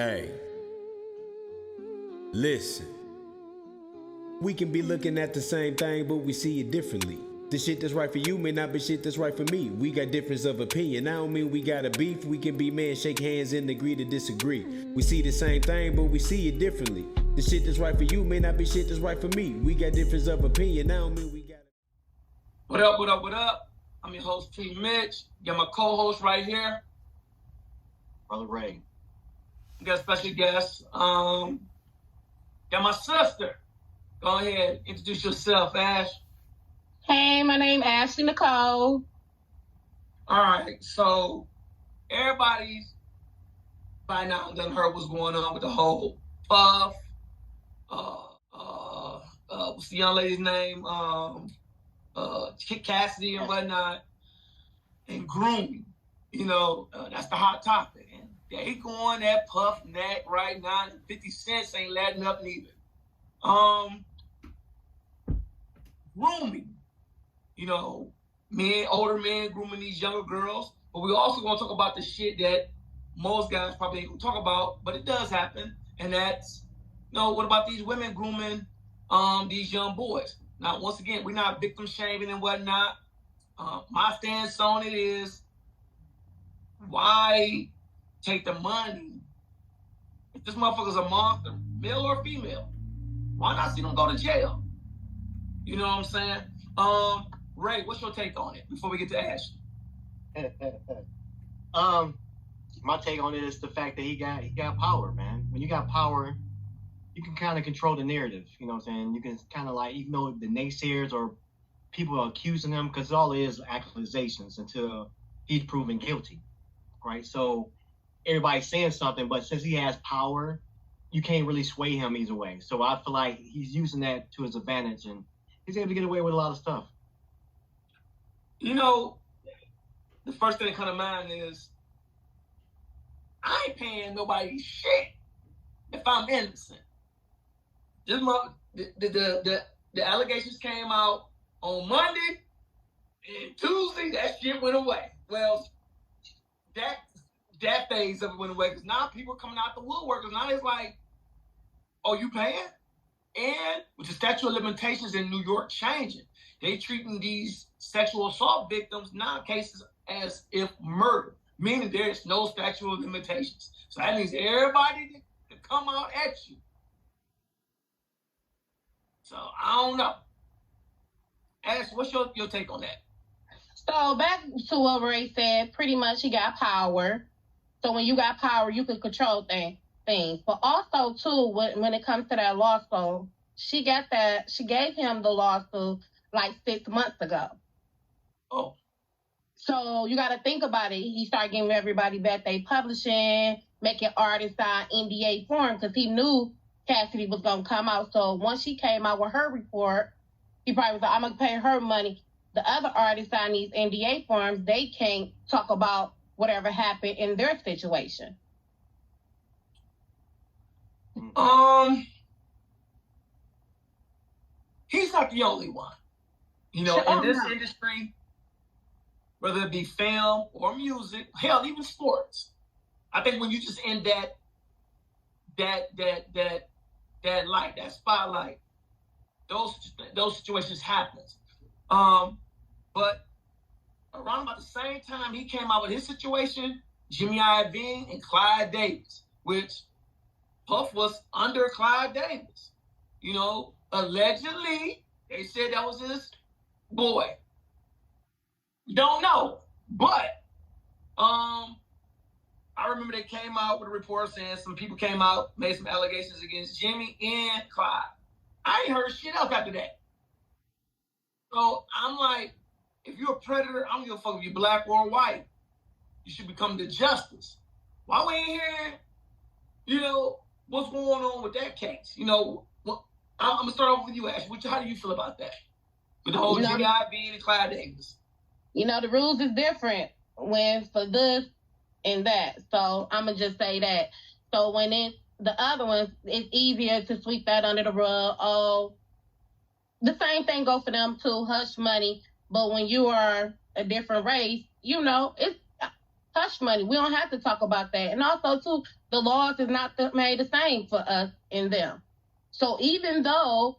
Hey, listen. We can be looking at the same thing, but we see it differently. The shit that's right for you may not be shit that's right for me. We got difference of opinion. I don't mean we got a beef. We can be men, shake hands, and agree to disagree. We see the same thing, but we see it differently. The shit that's right for you may not be shit that's right for me. We got difference of opinion. I don't mean we got. What up, what up, what up? I'm your host, T. Mitch. Got my co-host right here, Brother Ray. We got a special guest. Got my sister. Go ahead, introduce yourself, Ash. Hey, my name Ashley Nicole. All right, so everybody's by now done heard what's going on with the whole Puff. What's the young lady's name? Cassie and whatnot, and grooming. You know, that's the hot topic. And they going that Puff neck right now. 50 cents ain't letting up neither. Grooming. You know, older men grooming these younger girls. But we also gonna talk about the shit that most guys probably ain't gonna talk about, but it does happen. And that's, what about these women grooming these young boys? Now, once again, we're not victim shaming and whatnot. My stance on it is, why take the money? If this motherfucker's a monster, male or female, why not see them go to jail? You know what I'm saying? Ray, what's your take on it before we get to Ash? My take on it is the fact that he got power, man. When you got power, you can kind of control the narrative. You know what I'm saying? You can kind of even though the naysayers or people are accusing him, because all it is accusations until he's proven guilty, right? So everybody's saying something, but since he has power, you can't really sway him either way. So I feel like he's using that to his advantage, and he's able to get away with a lot of stuff. The first thing that comes to mind is, I ain't paying nobody shit if I'm innocent. The allegations came out on Monday, and Tuesday that shit went away. Well, that phase of it went away, because now people coming out the woodwork, because now it's like, oh, you paying? And with the statute of limitations in New York changing, they treating these sexual assault victims now cases as if murder, meaning there's no statute of limitations. So that means everybody can come out at you. So I don't know. Ash, what's your take on that? So back to what Ray said, pretty much he got power. So when you got power, you can control things. But also too, when it comes to that lawsuit, she gave him the lawsuit like 6 months ago. Oh. So you got to think about it. He started giving everybody back they publishing, making artists sign NDA form, because he knew Cassidy was going to come out. So once she came out with her report, he probably was like, I'm going to pay her money. The other artists sign these NDA forms, they can't talk about whatever happened in their situation. He's not the only one. In this industry, whether it be film or music, hell, even sports. I think when you just end that light, that spotlight, those situations happen. But around about the same time he came out with his situation, Jimmy Iovine and Clyde Davis, which Puff was under Clyde Davis. Allegedly, they said that was his boy. Don't know. But I remember they came out with a report saying some people came out, made some allegations against Jimmy and Clyde. I ain't heard shit else after that. So I'm like, if you're a predator, I don't give a fuck if you're black or white. You should become the justice. Why we ain't hearing, what's going on with that case? I'm going to start off with you, Ash. How do you feel about that? With the whole Jimmy Iovine and Clyde Davis. The rules is different when for this and that. So I'm going to just say that. So when the other ones, it's easier to sweep that under the rug. Oh, the same thing go for them too, hush money. But when you are a different race, it's hush money. We don't have to talk about that. And also, too, the laws is not made the same for us and them. So even though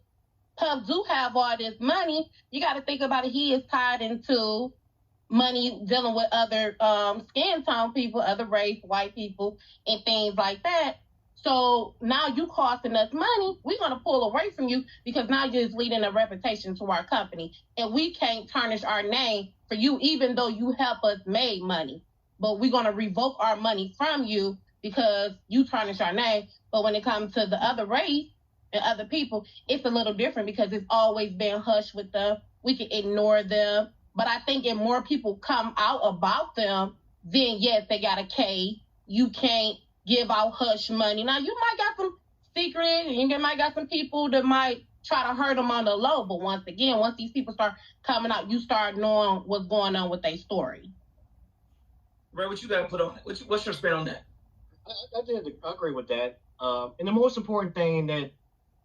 Puff do have all this money, you got to think about it. He is tied into money dealing with other skin tone people, other race, white people, and things like that. So now you costing us money. We're going to pull away from you because now you're just leading a reputation to our company. And we can't tarnish our name for you, even though you help us make money. But we're going to revoke our money from you because you tarnish our name. But when it comes to the other race and other people, it's a little different because it's always been hush with them. We can ignore them. But I think if more people come out about them, then yes, they got a K. You can't give out hush money. Now, you might got some secret, and you might got some people that might try to hurt them on the low. But once again, once these people start coming out, you start knowing what's going on with their story. Ray, what you got to put on it? What's your spin on that? I agree with that. And the most important thing that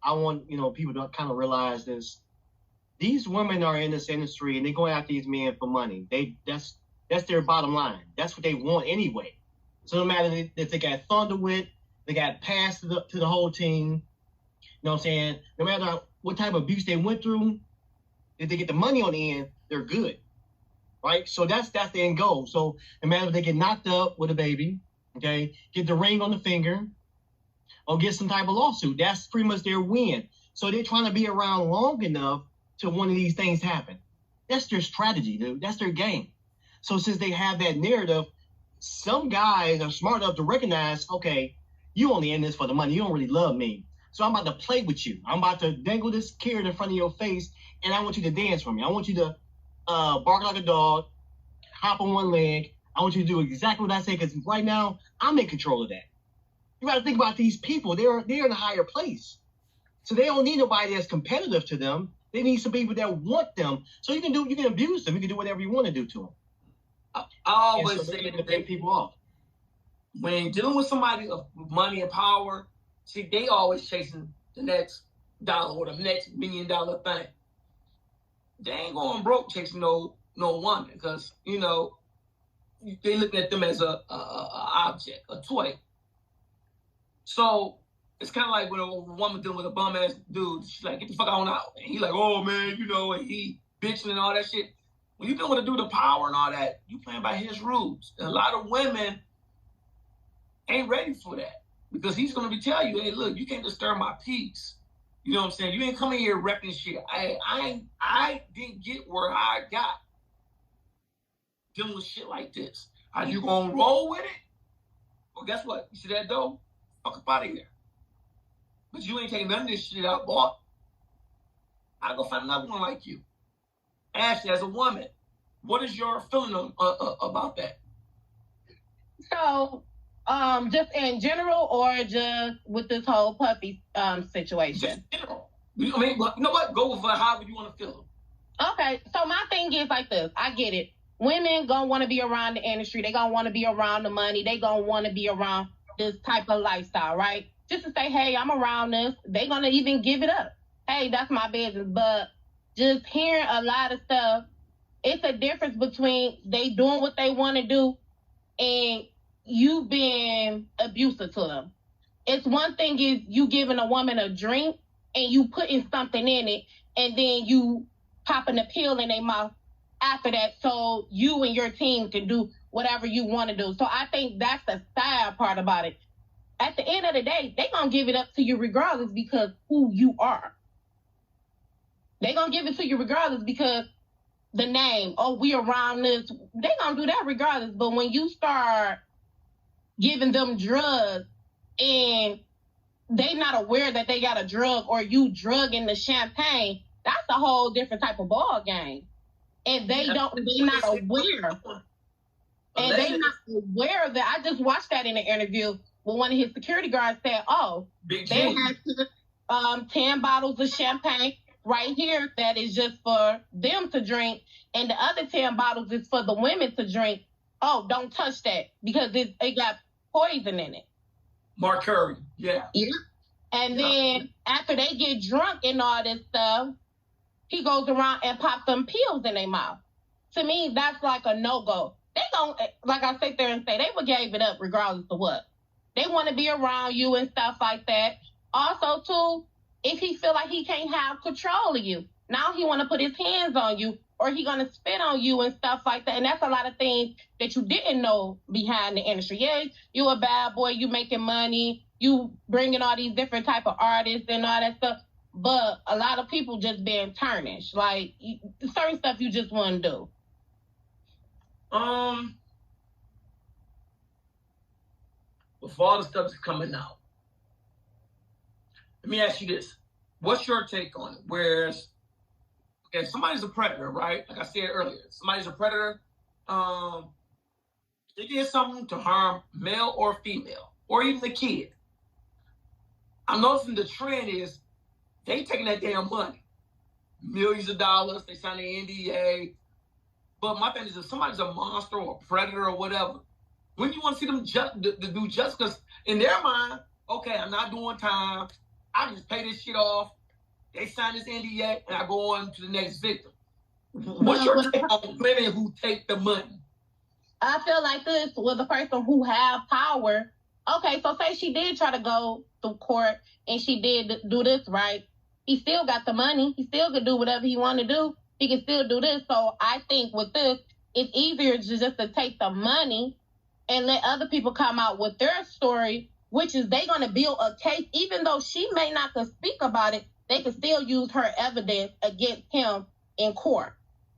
I want people to kind of realize is these women are in this industry and they're going after these men for money. That's their bottom line. That's what they want anyway. So no matter if they got thunder with, they got passed to the whole team. You know what I'm saying? No matter what type of abuse they went through, if they get the money on the end, they're good, right? So that's the end goal. So no matter if they get knocked up with a baby, okay, get the ring on the finger, or get some type of lawsuit, that's pretty much their win. So they're trying to be around long enough till one of these things happen. That's their strategy, dude. That's their game. So since they have that narrative, some guys are smart enough to recognize, okay, you only in this for the money. You don't really love me. So I'm about to play with you. I'm about to dangle this carrot in front of your face, and I want you to dance for me. I want you to bark like a dog, hop on one leg. I want you to do exactly what I say, because right now, I'm in control of that. You got to think about these people. They're in a higher place. So they don't need nobody that's competitive to them. They need some people that want them. So you can abuse them. You can do whatever you want to do to them. I always say to pay people off. When dealing with somebody of money and power, see, they always chasing the next dollar or the next $1 million thing. They ain't going broke chasing no woman because they looking at them as a object, a toy. So it's kind of like when a woman dealing with a bum ass dude, she's like, get the fuck on out. And he like, oh man, and he bitching and all that shit. When you dealing with a dude of power and all that, you playing by his rules. And a lot of women ain't ready for that because he's going to be telling you, hey, look, you can't disturb my peace. You know what I'm saying? You ain't coming here wrecking shit. I didn't get where I got dealing with shit like this. Are you going to roll with it? Well, guess what? You see that dough? Fuck up out of here. But you ain't taking none of this shit out, boy. I'll go find another one like you. Ashley, as a woman, what is your feeling about that? So, just in general, or just with this whole Puffy situation? Just in general. I mean, you know what? Go with however you want to feel. Okay, so my thing is like this. I get it. Women gonna want to be around the industry. They gonna want to be around the money. They gonna want to be around this type of lifestyle, right? Just to say, hey, I'm around this. They gonna even give it up. Hey, that's my business. But just hearing a lot of stuff, it's a difference between they doing what they want to do and you being abusive to them. It's one thing is you giving a woman a drink and you putting something in it and then you popping a pill in their mouth after that so you and your team can do whatever you want to do. So I think that's the style part about it. At the end of the day, they going to give it up to you regardless because who you are. They going to give it to you regardless because the name, oh, we around this. They going to do that regardless. But when you start giving them drugs and they not aware that they got a drug or you drugging the champagne, that's a whole different type of ball game. And they not aware. And they not aware of that. I just watched that in an interview where one of his security guards said, oh, they had 10 bottles of champagne right here that is just for them to drink. And the other 10 bottles is for the women to drink. Oh, don't touch that because it got poison in it. Mercury, yeah. Yeah. And then after they get drunk and all this stuff, he goes around and pops them pills in their mouth. To me, that's like a no-go. they gon', like I sit there and say, they would gave it up regardless of what. They want to be around you and stuff like that. Also, too, if he feel like he can't have control of you, now he want to put his hands on you, or he gonna spit on you and stuff like that. And that's a lot of things that you didn't know behind the industry. Yeah, you a bad boy, you making money, you bringing all these different type of artists and all that stuff. But a lot of people just being tarnished. Like, certain stuff you just want to do. With all the stuff that's coming out, let me ask you this. What's your take on it? Whereas, okay, somebody's a predator, right? Like I said earlier, somebody's a predator. They did something to harm male or female, or even the kid. I'm noticing the trend is they taking that damn money. Millions of dollars, they sign an NDA. But my thing is, if somebody's a monster or a predator or whatever, when you want to see them to do just, because in their mind, okay, I'm not doing time, I just pay this shit off, they sign this NDA, and I go on to the next victim. What's your take on women who take the money? I feel like this was a person who have power. Okay, so say she did try to go to court and she did do this, right? He still got the money. He still could do whatever he want to do. He can still do this. So I think with this, it's easier just to take the money and let other people come out with their story, which is they going to build a case. Even though she may not could speak about it, they can still use her evidence against him in court.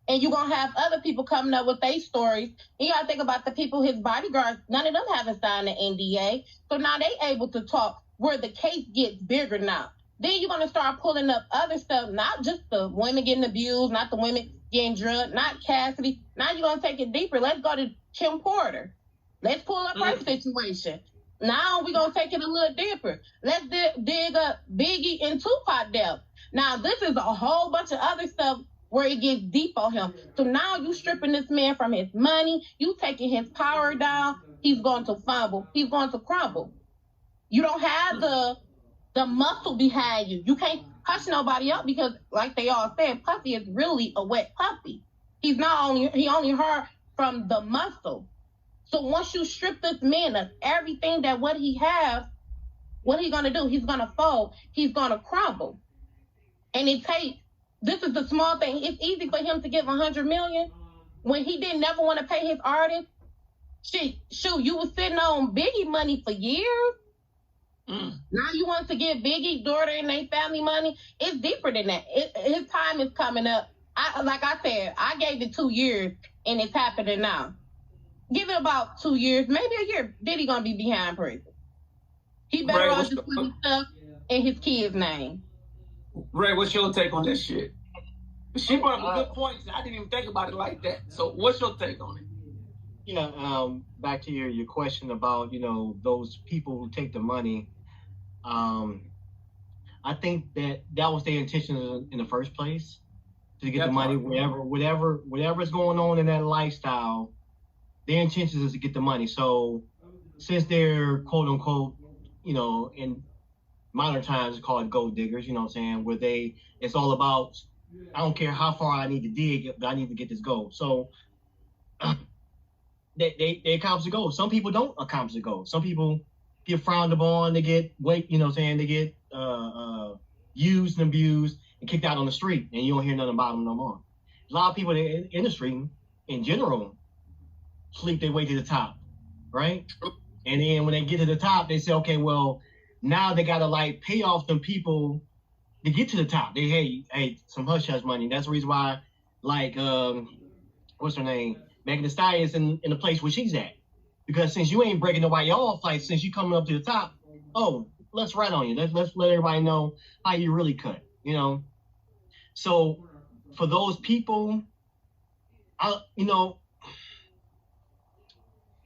And you're going to have other people coming up with their stories. And you got to think about the people, his bodyguards, none of them haven't signed an NDA. So now they able to talk where the case gets bigger now. Then you're going to start pulling up other stuff, not just the women getting abused, not the women getting drugged, not Cassidy. Now you're going to take it deeper. Let's go to Kim Porter. Let's pull up her situation. Now we're going to take it a little deeper. Let's dig up Biggie and Tupac death. Now this is a whole bunch of other stuff where it gets deep on him. So now you stripping this man from his money. You taking his power down. He's going to fumble. He's going to crumble. You don't have the muscle behind you. You can't hush nobody up because, like they all said, Puffy is really a wet puppy. He only heard from the muscle. So once you strip this man of everything that what he has, what he gonna do? He's gonna fold. He's gonna crumble. And this is the small thing. It's easy for him to give $100 million when he didn't never want to pay his artist. Shoot, you was sitting on Biggie money for years. Now you want to give Biggie's daughter and their family money? It's deeper than that. His time is coming up. Like I said, I gave it 2 years, and it's happening now. Give it about 2 years, maybe a year. Diddy gonna be behind prison. He better off just putting stuff in his kid's name. Ray, what's your take on this shit? She brought up a good point. I didn't even think about it like that. So what's your take on it? Yeah, back to your question about, those people who take the money. I think that was their intention in the first place, to get the money, whatever's going on in that lifestyle. Their intention is to get the money. So since they're quote unquote, in modern times it's called gold diggers, you know what I'm saying, it's all about, I don't care how far I need to dig, but I need to get this gold. So they accomplish the goal. Some people don't accomplish the goal. Some people get frowned upon, they get they get used and abused and kicked out on the street, and you don't hear nothing about them no more. A lot of people in the industry in general sleep their way to the top, right? And then when they get to the top, they say, okay, well, now they gotta pay off them people to get to the top. They hey, some hush hush money. That's the reason why, what's her name? Megan Thee Stallion's in the place where she's at. Because since you ain't breaking nobody off, since you coming up to the top, let's write on you. Let's let everybody know how you really cut, So for those people,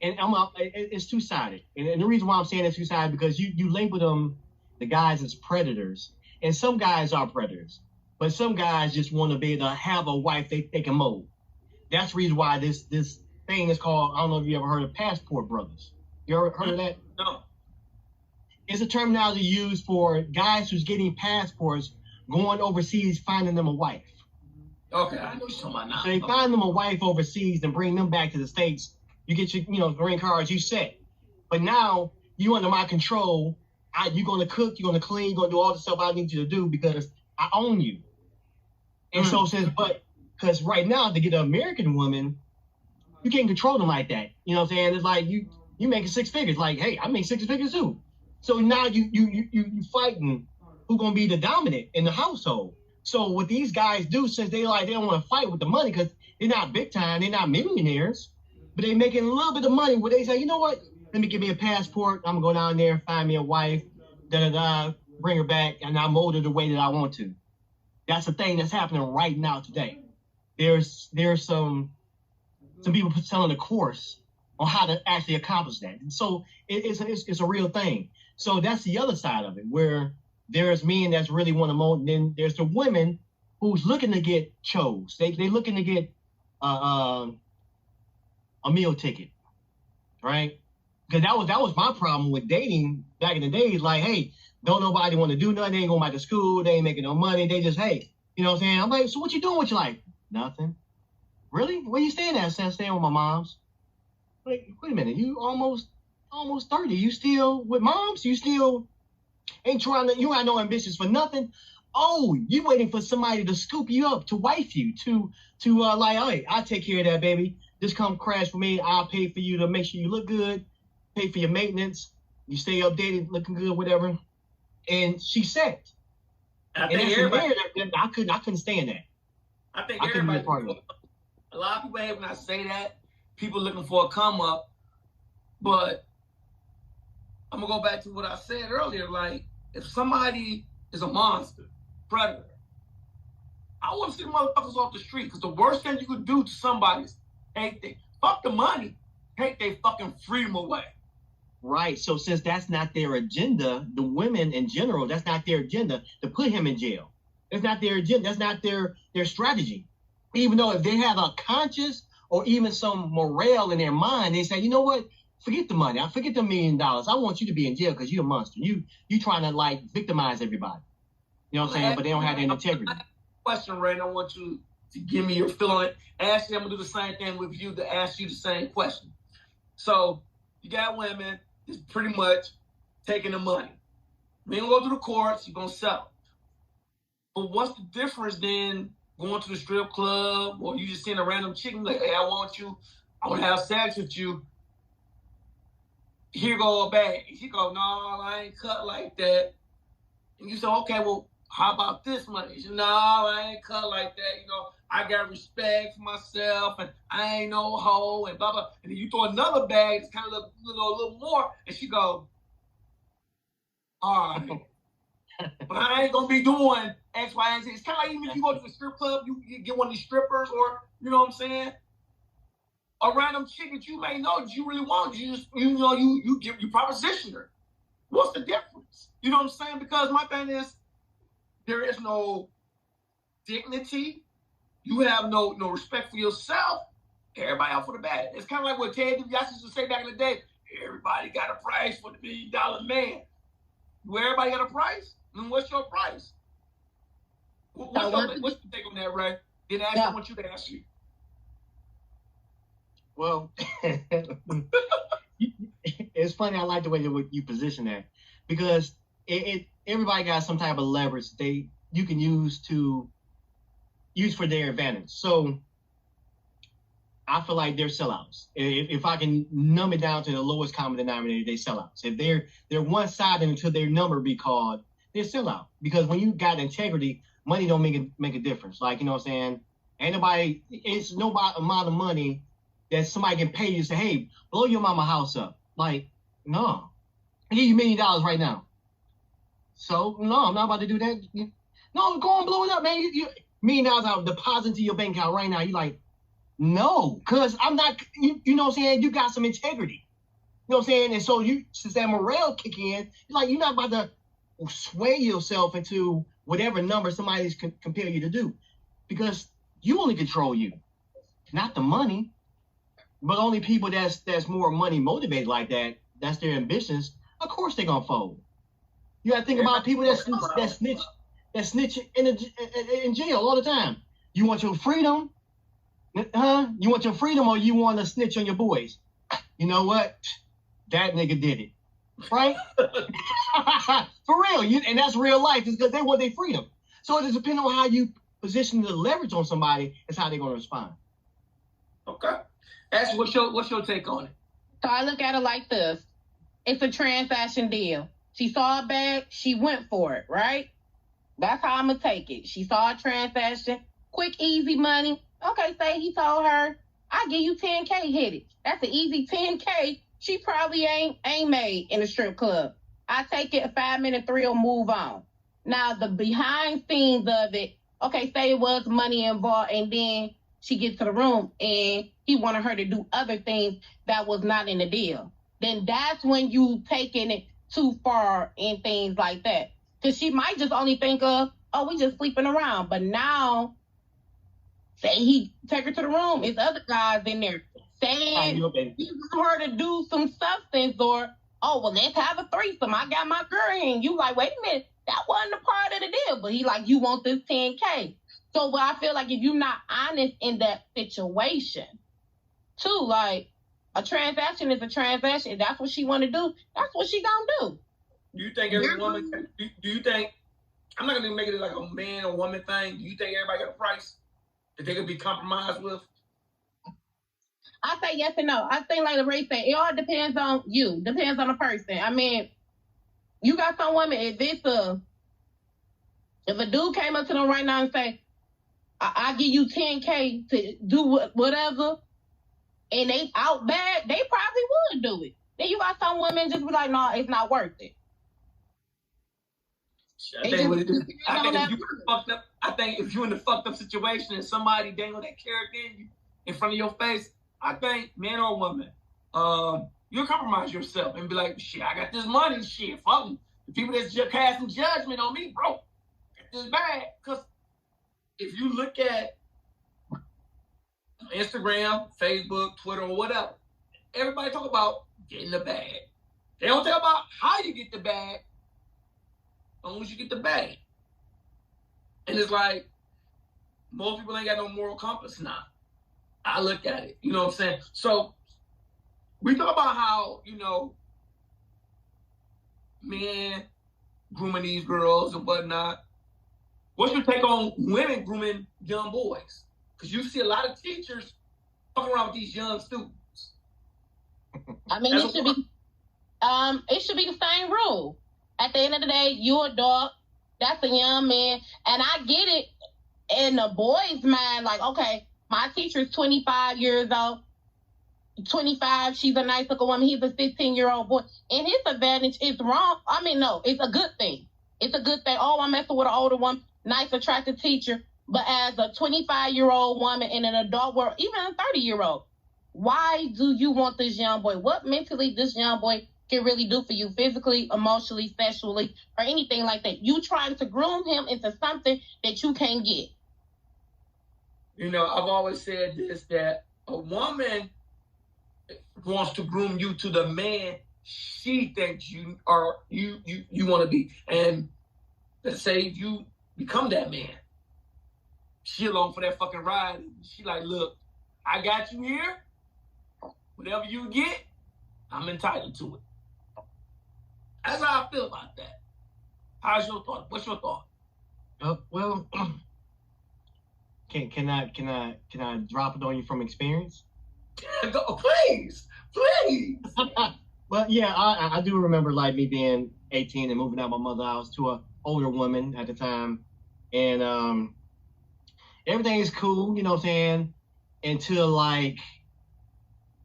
and it's two-sided. And the reason why I'm saying it's two-sided, because you label them, the guys, as predators. And some guys are predators. But some guys just want to be able to have a wife they can mold. That's the reason why this thing is called, I don't know if you ever heard of passport brothers. You ever heard of that? No. It's a terminology used for guys who's getting passports, going overseas, finding them a wife. Okay, I know what you're talking about now. So they find them a wife overseas and bring them back to the States You get your, green cards, you set. But now you under my control. You're gonna cook, you're gonna clean, you're gonna do all the stuff I need you to do because I own you. And so says, because right now to get an American woman, you can't control them like that. You know what I'm saying? It's like you making six figures. Like, hey, I make six figures too. So now you fighting who's gonna be the dominant in the household. So what these guys do, since they don't want to fight with the money because they're not big time, they're not millionaires, but they're making a little bit of money where they say, you know what? Let me give me a passport. I'm gonna go down there, find me a wife, bring her back, and I mold her the way that I want to. That's the thing that's happening right now today. There's some people selling a course on how to actually accomplish that. And so it's a real thing. So that's the other side of it, where there's men that's really want to mold. Then there's the women who's looking to get chose. They looking to get a meal ticket, right? Because that was my problem with dating back in the days. Like, hey, don't nobody want to do nothing. They ain't going back to school. They ain't making no money. They just, hey, you know what I'm saying? I'm like, so what you doing with your life? Nothing. Really? Where you staying at? I'm staying with my mom's. Like, wait a minute. You almost 30. You still with moms? You still ain't trying to, you ain't no ambitions for nothing. Oh, you waiting for somebody to scoop you up, to wife you, to hey, I'll take care of that, baby. Just come crash for me. I'll pay for you to make sure you look good, pay for your maintenance, you stay updated, looking good, whatever. And she said, I think everybody, I couldn't stand that. I think everybody, a lot of people hate when I say that. People looking for a come up, but I'm gonna go back to what I said earlier. Like, if somebody is a monster, predator, I want to see motherfuckers off the street, because the worst thing you could do to somebody is fuck the money, take their fucking freedom away. Right. So since that's not their agenda, the women in general, that's not their agenda to put him in jail. That's not their agenda. That's not their strategy. Even though if they have a conscience or even some morale in their mind, they say, you know what? Forget the money. I forget the $1 million. I want you to be in jail because you're a monster. You trying to victimize everybody. You know what I'm saying? But they don't have any integrity. Question, Ray. I want you to give me your feel on it. Ashley, I'm gonna do the same thing with you to ask you the same question. So you got women that's pretty much taking the money. We ain't gonna go through the courts. You're gonna sell. But what's the difference then going to the strip club, or you just seeing a random chick like, hey, I want you, I want to have sex with you. Here go a bag. She go, no, I ain't cut like that. And you say, okay, well, how about this money? She said, no, I ain't cut like that. I got respect for myself, and I ain't no hoe, and blah, blah. And then you throw another bag that's kind of a little more, and she go, all right. But I ain't going to be doing X, Y, and Z. It's kind of like even if you go to a strip club, you get one of these strippers, or, you know what I'm saying? A random chick that you may know that you really want. You just, you proposition her. What's the difference? You know what I'm saying? Because my thing is, there is no dignity. You have no respect for yourself. Everybody out for the bag. It's kind of like what Ted DiBiase used to say back in the day. Everybody got a price for the $1 million man. Do everybody got a price? Then what's your price? What's your take on that, Ray? Then I want you to ask you. Well, it's funny. I like the way that you position that, because everybody got some type of leverage you can use for their advantage. So I feel like they're sellouts. If I can numb it down to the lowest common denominator, they sellouts. If they're one-sided until their number be called, they're sellout. Because when you got integrity, money don't make a difference. Like, you know what I'm saying? It's no amount of money that somebody can pay you to say, hey, blow your mama house up. Like, no. I give you $1 million right now. So, no, I'm not about to do that. No, go and blow it up, man. $1 million I'll deposit into your bank account right now. You're like, no, because I'm not, you know what I'm saying? You got some integrity. You know what I'm saying? And so since that morale kick in, you're not about to sway yourself into whatever number somebody's compel you to do, because you only control you, not the money. But only people that's more money motivated like that's their ambitions, of course they're gonna fold. You gotta think about people that snitch in jail all the time. You want your freedom? You want your freedom, or you want to snitch on your boys? you know what? That nigga did it. Right? For real. And that's real life. It's because they want their freedom. So it depends on how you position the leverage on somebody, is how they're going to respond. Okay. Ashley, what's your take on it? So I look at it like this. It's a transaction deal. She saw a bag, she went for it, right? That's how I'm going to take it. She saw a transaction, quick, easy money. Okay, say he told her, I'll give you 10K, hit it. That's an easy 10K. She probably ain't made in a strip club. I take it, a 5-minute thrill, move on. Now, the behind scenes of it, okay, say it was money involved, and then she gets to the room and he wanted her to do other things that was not in the deal. Then that's when you taking it too far and things like that. Because she might just only think of, oh, we just sleeping around. But now, say he take her to the room, it's other guys in there saying he want her to do some substance, or, oh, well, let's have a threesome. I got my girl in. You like, wait a minute, that wasn't a part of the deal. But he like, you want this 10K. So what I feel like, if you're not honest in that situation, too, like, a transaction is a transaction. If that's what she want to do, that's what she gonna do. Do you think every woman, do you think, I'm not going to make it like a man or woman thing. Do you think everybody got a price that they could be compromised with? I say yes and no. I think, like the Ray said, it all depends on you. Depends on the person. I mean, you got some women, if a dude came up to them right now and say, I give you 10K to do whatever, and they out bad, they probably would do it. Then you got some women just be like, no, it's not worth it. I think if you're in the fucked up situation and somebody dangle that carrot in front of your face, I think, man or woman, you'll compromise yourself and be like, shit, I got this money, shit, fuck them. The people that's just casting judgment on me, bro, got this bag. Because if you look at Instagram, Facebook, Twitter, or whatever, everybody talk about getting the bag. They don't talk about how you get the bag, as long as you get the bag. And it's like, most people ain't got no moral compass now. I look at it, you know what I'm saying? So we talk about how, men grooming these girls and whatnot. What's your take on women grooming young boys? Because you see a lot of teachers fucking around with these young students. I mean, it should be the same rule. At the end of the day, you adult, that's a young man, and I get it in the boy's mind, like, okay, my teacher's 25 years old, 25, she's a nice looking woman, he's a 15-year-old boy, and his advantage is wrong. I mean, no, it's a good thing. It's a good thing. Oh, I'm messing with an older one, nice, attractive teacher, but as a 25-year-old woman in an adult world, even a 30-year-old, why do you want this young boy? What mentally this young boy can really do for you, physically, emotionally, sexually, or anything like that? You trying to groom him into something that you can't get. I've always said this, that a woman wants to groom you to the man she thinks you are, you want to be. And let's say you become that man. She along for that fucking ride. She like, look, I got you here. Whatever you get, I'm entitled to it. That's how I feel about that. How's your thought? What's your thought? Well, can I drop it on you from experience? Please. Well, yeah, I do remember like me being 18 and moving out of my mother's house to an older woman at the time, and everything is cool, you know what I'm saying, until like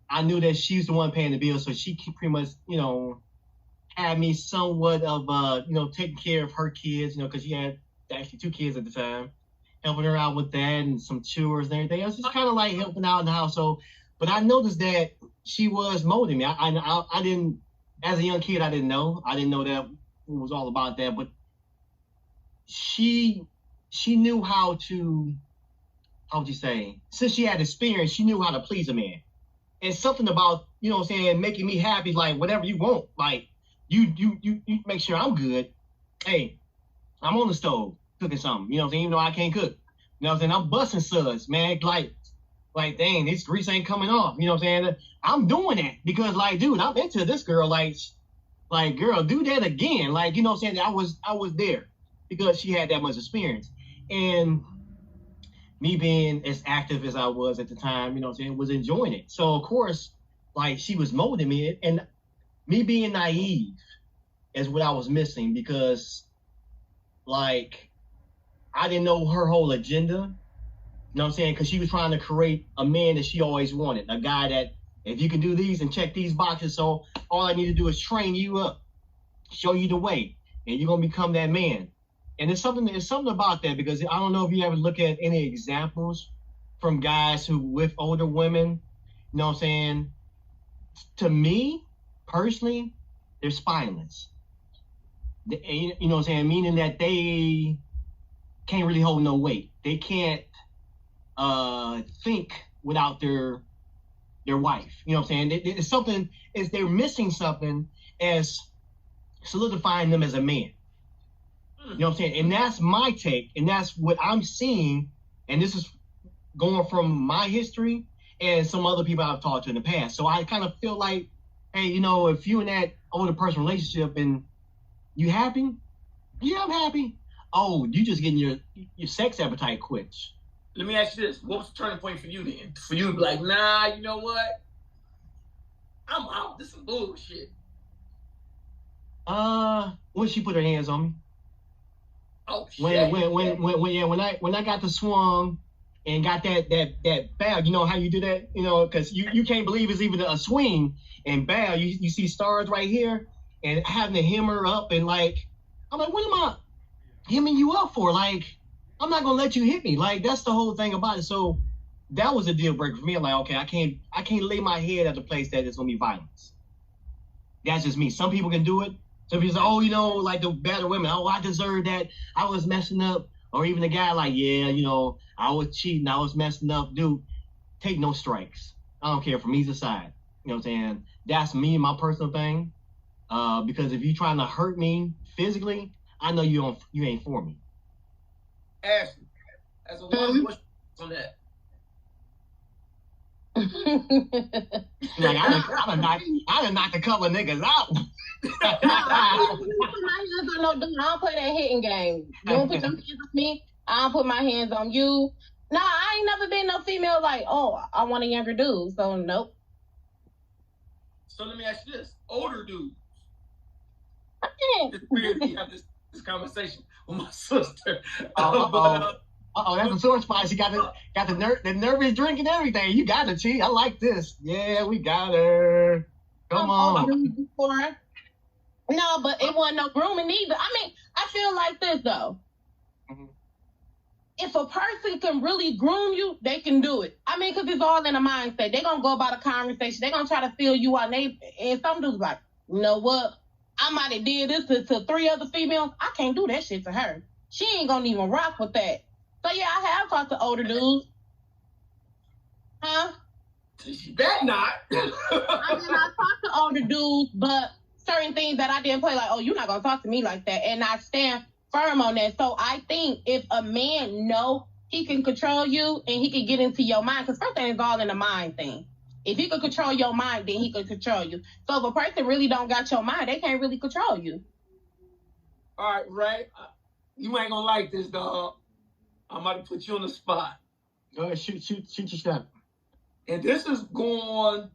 I knew that she's the one paying the bill, so she pretty much, had me somewhat of, taking care of her kids, because she had actually 2 kids at the time, helping her out with that and some chores and everything. I was just kind of like helping out in the household. But I noticed that she was molding me. I didn't, as a young kid, I didn't know. I didn't know that it was all about that. But she knew how to, how would you say, since she had experience, she knew how to please a man. And something about, making me happy, like whatever you want, like you make sure I'm good. Hey, I'm on the stove cooking something, even though I can't cook. I'm busting suds, man. Like like, dang, this grease ain't coming off. You know what I'm saying? I'm doing it because, like, dude, I'm into this girl. Like, girl, do that again. Like, you know what I'm saying? I was there because she had that much experience. And me being as active as I was at the time, you know what I'm saying, was enjoying it. So, of course, like, she was molding me. And me being naive is what I was missing because, like, I didn't know her whole agenda. You know what I'm saying? Because she was trying to create a man that she always wanted. A guy that, if you can do these and check these boxes, so all I need to do is train you up, show you the way, and you're going to become that man. And it's something about that because I don't know if you ever look at any examples from guys who with older women, you know what I'm saying? To me, personally, they're spineless. You know what I'm saying? Meaning that they can't really hold no weight. They can't think without their wife. You know what I'm saying? It's something, they're missing something as solidifying them as a man. You know what I'm saying? And that's my take, and that's what I'm seeing, and this is going from my history and some other people I've talked to in the past. So I kind of feel like, hey, you know, if you in that older person relationship and you happy? Yeah, I'm happy. Oh, you just getting your sex appetite quenched. Let me ask you this. What was the turning point for you then? For you to be like, nah, you know what? I'm out. This is some bullshit. When she put her hands on me. Oh shit. When I got the swung and got that bow, you know how you do that? You know, because you can't believe it's even a swing and bow. You see stars right here and having to hem her up and like, I'm like, what am I hemming you up for? Like, I'm not gonna let you hit me. Like, that's the whole thing about it. So that was a deal breaker for me. I'm like, okay, I can't lay my head at the place that it's gonna be violence. That's just me. Some people can do it. Some people say, oh, you know, like the better women, oh, I deserve that. I was messing up. Or even the guy like, yeah, you know, I was cheating, I was messing up. Dude, take no strikes. I don't care from either side. You know what I'm saying? That's me, my personal thing. Because if you're trying to hurt me physically, I know you ain't for me. Ashley, as a woman, what's on that? Like, I done knocked a couple of niggas out. I don't play that hitting game. You don't put your hands on me, I don't put my hands on you. Nah, I ain't never been no female like, oh, I want a younger dude. So nope. So let me ask you this: older dudes. Yeah. It's weird to have this conversation with my sister. That's a sore spot. She got the nervous drink and everything. You got it, Chi. I like this. Yeah, we got her. Come on. No, but it wasn't no grooming either. I mean, I feel like this though. Mm-hmm. If a person can really groom you, they can do it. I mean, because it's all in a mindset. They're going to go about a conversation. They're going to try to feel you out. And some dudes like, you know what? I might have did this to 3 other females. I can't do that shit to her. She ain't going to even rock with that. So, yeah, I have talked to older dudes. Huh? She better not. I mean, I talked to older dudes, but certain things that I didn't play, like, oh, you're not going to talk to me like that. And I stand firm on that. So I think if a man know he can control you and he can get into your mind, because first thing is all in the mind thing. If he can control your mind, then he can control you. So if a person really don't got your mind, they can't really control you. All right, Ray. You ain't gonna like this, dog. I'm about to put you on the spot. Go ahead, shoot your shot. And this is going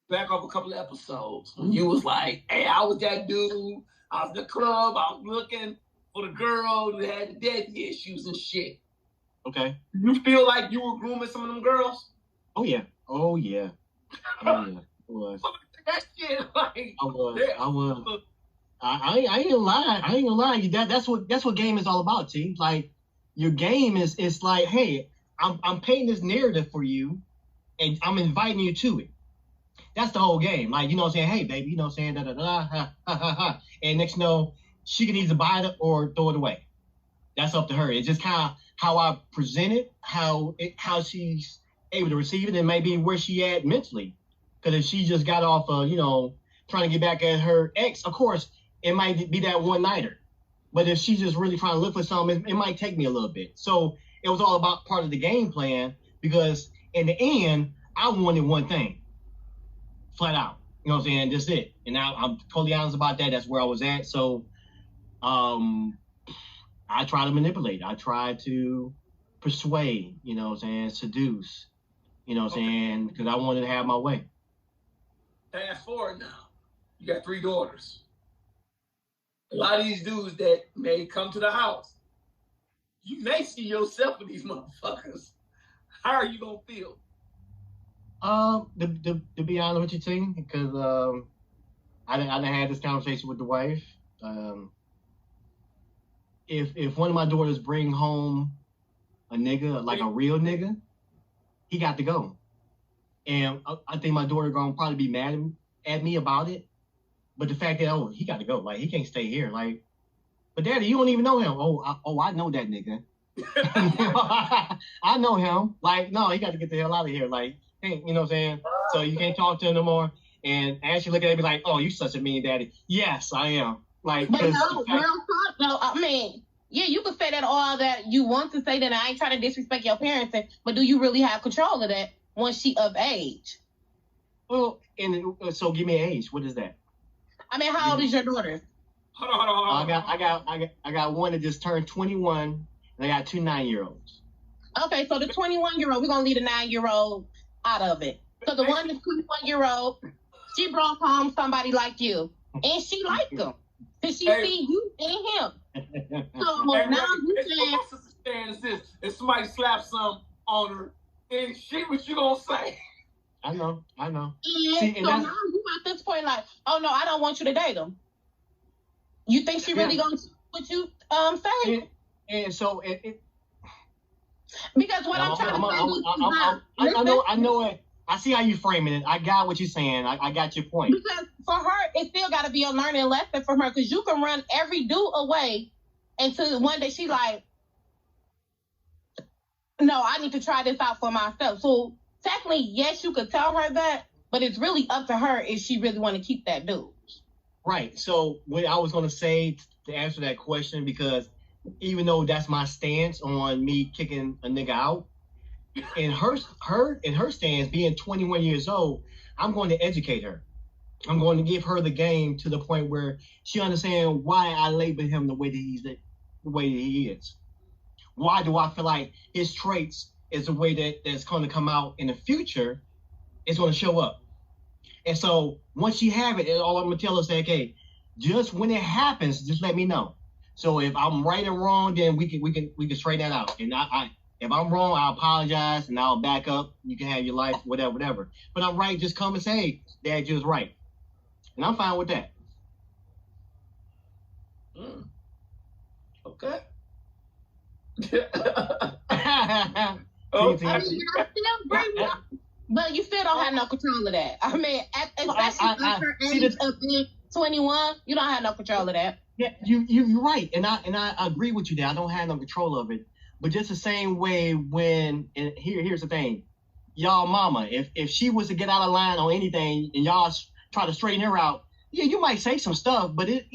back off a couple of episodes when you was like, hey, I was that dude. I was in the club. I was looking for the girl who had the daddy issues and shit. Okay. You feel like you were grooming some of them girls? Oh yeah. Oh yeah. It was. That shit, like, I was. I ain't gonna lie. I ain't gonna lie. That's what game is all about, T. Like, your game is like, hey, I'm painting this narrative for you, and I'm inviting you to it. That's the whole game. Like, you know what I'm saying? Hey, baby, you know what I'm saying? Da, da, da, ha, ha, ha, ha. And next, you know, she can either buy it or throw it away. That's up to her. It's just kind of how I present it, how she's able to receive it, and maybe where she at mentally. Because if she just got off, you know, trying to get back at her ex, of course, it might be that one-nighter. But if she's just really trying to look for something, it might take me a little bit. So it was all about part of the game plan because in the end, I wanted one thing, flat out. You know what I'm saying? That's it. And now I'm totally honest about that. That's where I was at. So, I try to manipulate. I try to persuade. You know what I'm saying? Seduce. You know what I'm saying? Because I wanted to have my way. Fast forward now, you got 3 daughters. A lot of these dudes that may come to the house, you may see yourself in these motherfuckers. How are you gonna feel? To be honest with you, team, because I done had this conversation with the wife. If one of my daughters bring home a nigga, like a real nigga, he got to go. And I think my daughter gonna probably be mad at me about it. But the fact that, he got to go. Like, he can't stay here. Like, but Daddy, you don't even know him. I know that nigga. I know him. Like, no, he got to get the hell out of here. Like, hey, you know what I'm saying? So you can't talk to him no more. And Ashley look at me like, oh, you such a mean daddy. Yes, I am. Like, but no, I mean, yeah, you could say that all that you want to say, that I ain't trying to disrespect your parenting, but do you really have control of that once she of age? Well, and so give me an age. What is that? I mean, how old is your daughter? Hold on. I got one that just turned 21, and I got 2 9-year-olds. Okay, so the 21-year-old, we're gonna leave the 9-year-old out of it. So the one that's 21-year-old, she brought home somebody like you, and she liked him. Cause she see you and him. So now you saying, if somebody slaps some on her, and she, what you gonna say? I know. And see, so now you at this point like, oh no, I don't want you to date him. You think she really gonna do what you say? And so because what I'm trying to say, I know it. I see how you framing it. I got what you're saying. I got your point. Because for her, it still got to be a learning lesson for her. Because you can run every dude away until one day she like, no, I need to try this out for myself. So technically, yes, you could tell her that, but it's really up to her if she really want to keep that dude. Right. So what I was going to say to answer that question, because even though that's my stance on me kicking a nigga out, in her stance, being 21 years old, I'm going to educate her. I'm going to give her the game to the point where she understands why I label him the way that he is. Why do I feel like his traits is the way that's going to come out in the future? It's going to show up. And so once she have it, all I'm going to tell her is, okay, just when it happens, just let me know. So if I'm right or wrong, then we can straighten that out. And if I'm wrong, I'll apologize and I'll back up. You can have your life, whatever. But I'm right, just come and say, hey, Dad, you was right. And I'm fine with that. Okay. But you still don't have no control of that. I mean, especially at her age of being 21, you don't have no control of that. Yeah, you're right, and I agree with you there. I don't have no control of it. But just the same way when, and here's the thing, y'all mama, if she was to get out of line on anything and y'all try to straighten her out, yeah, you might say some stuff, but it,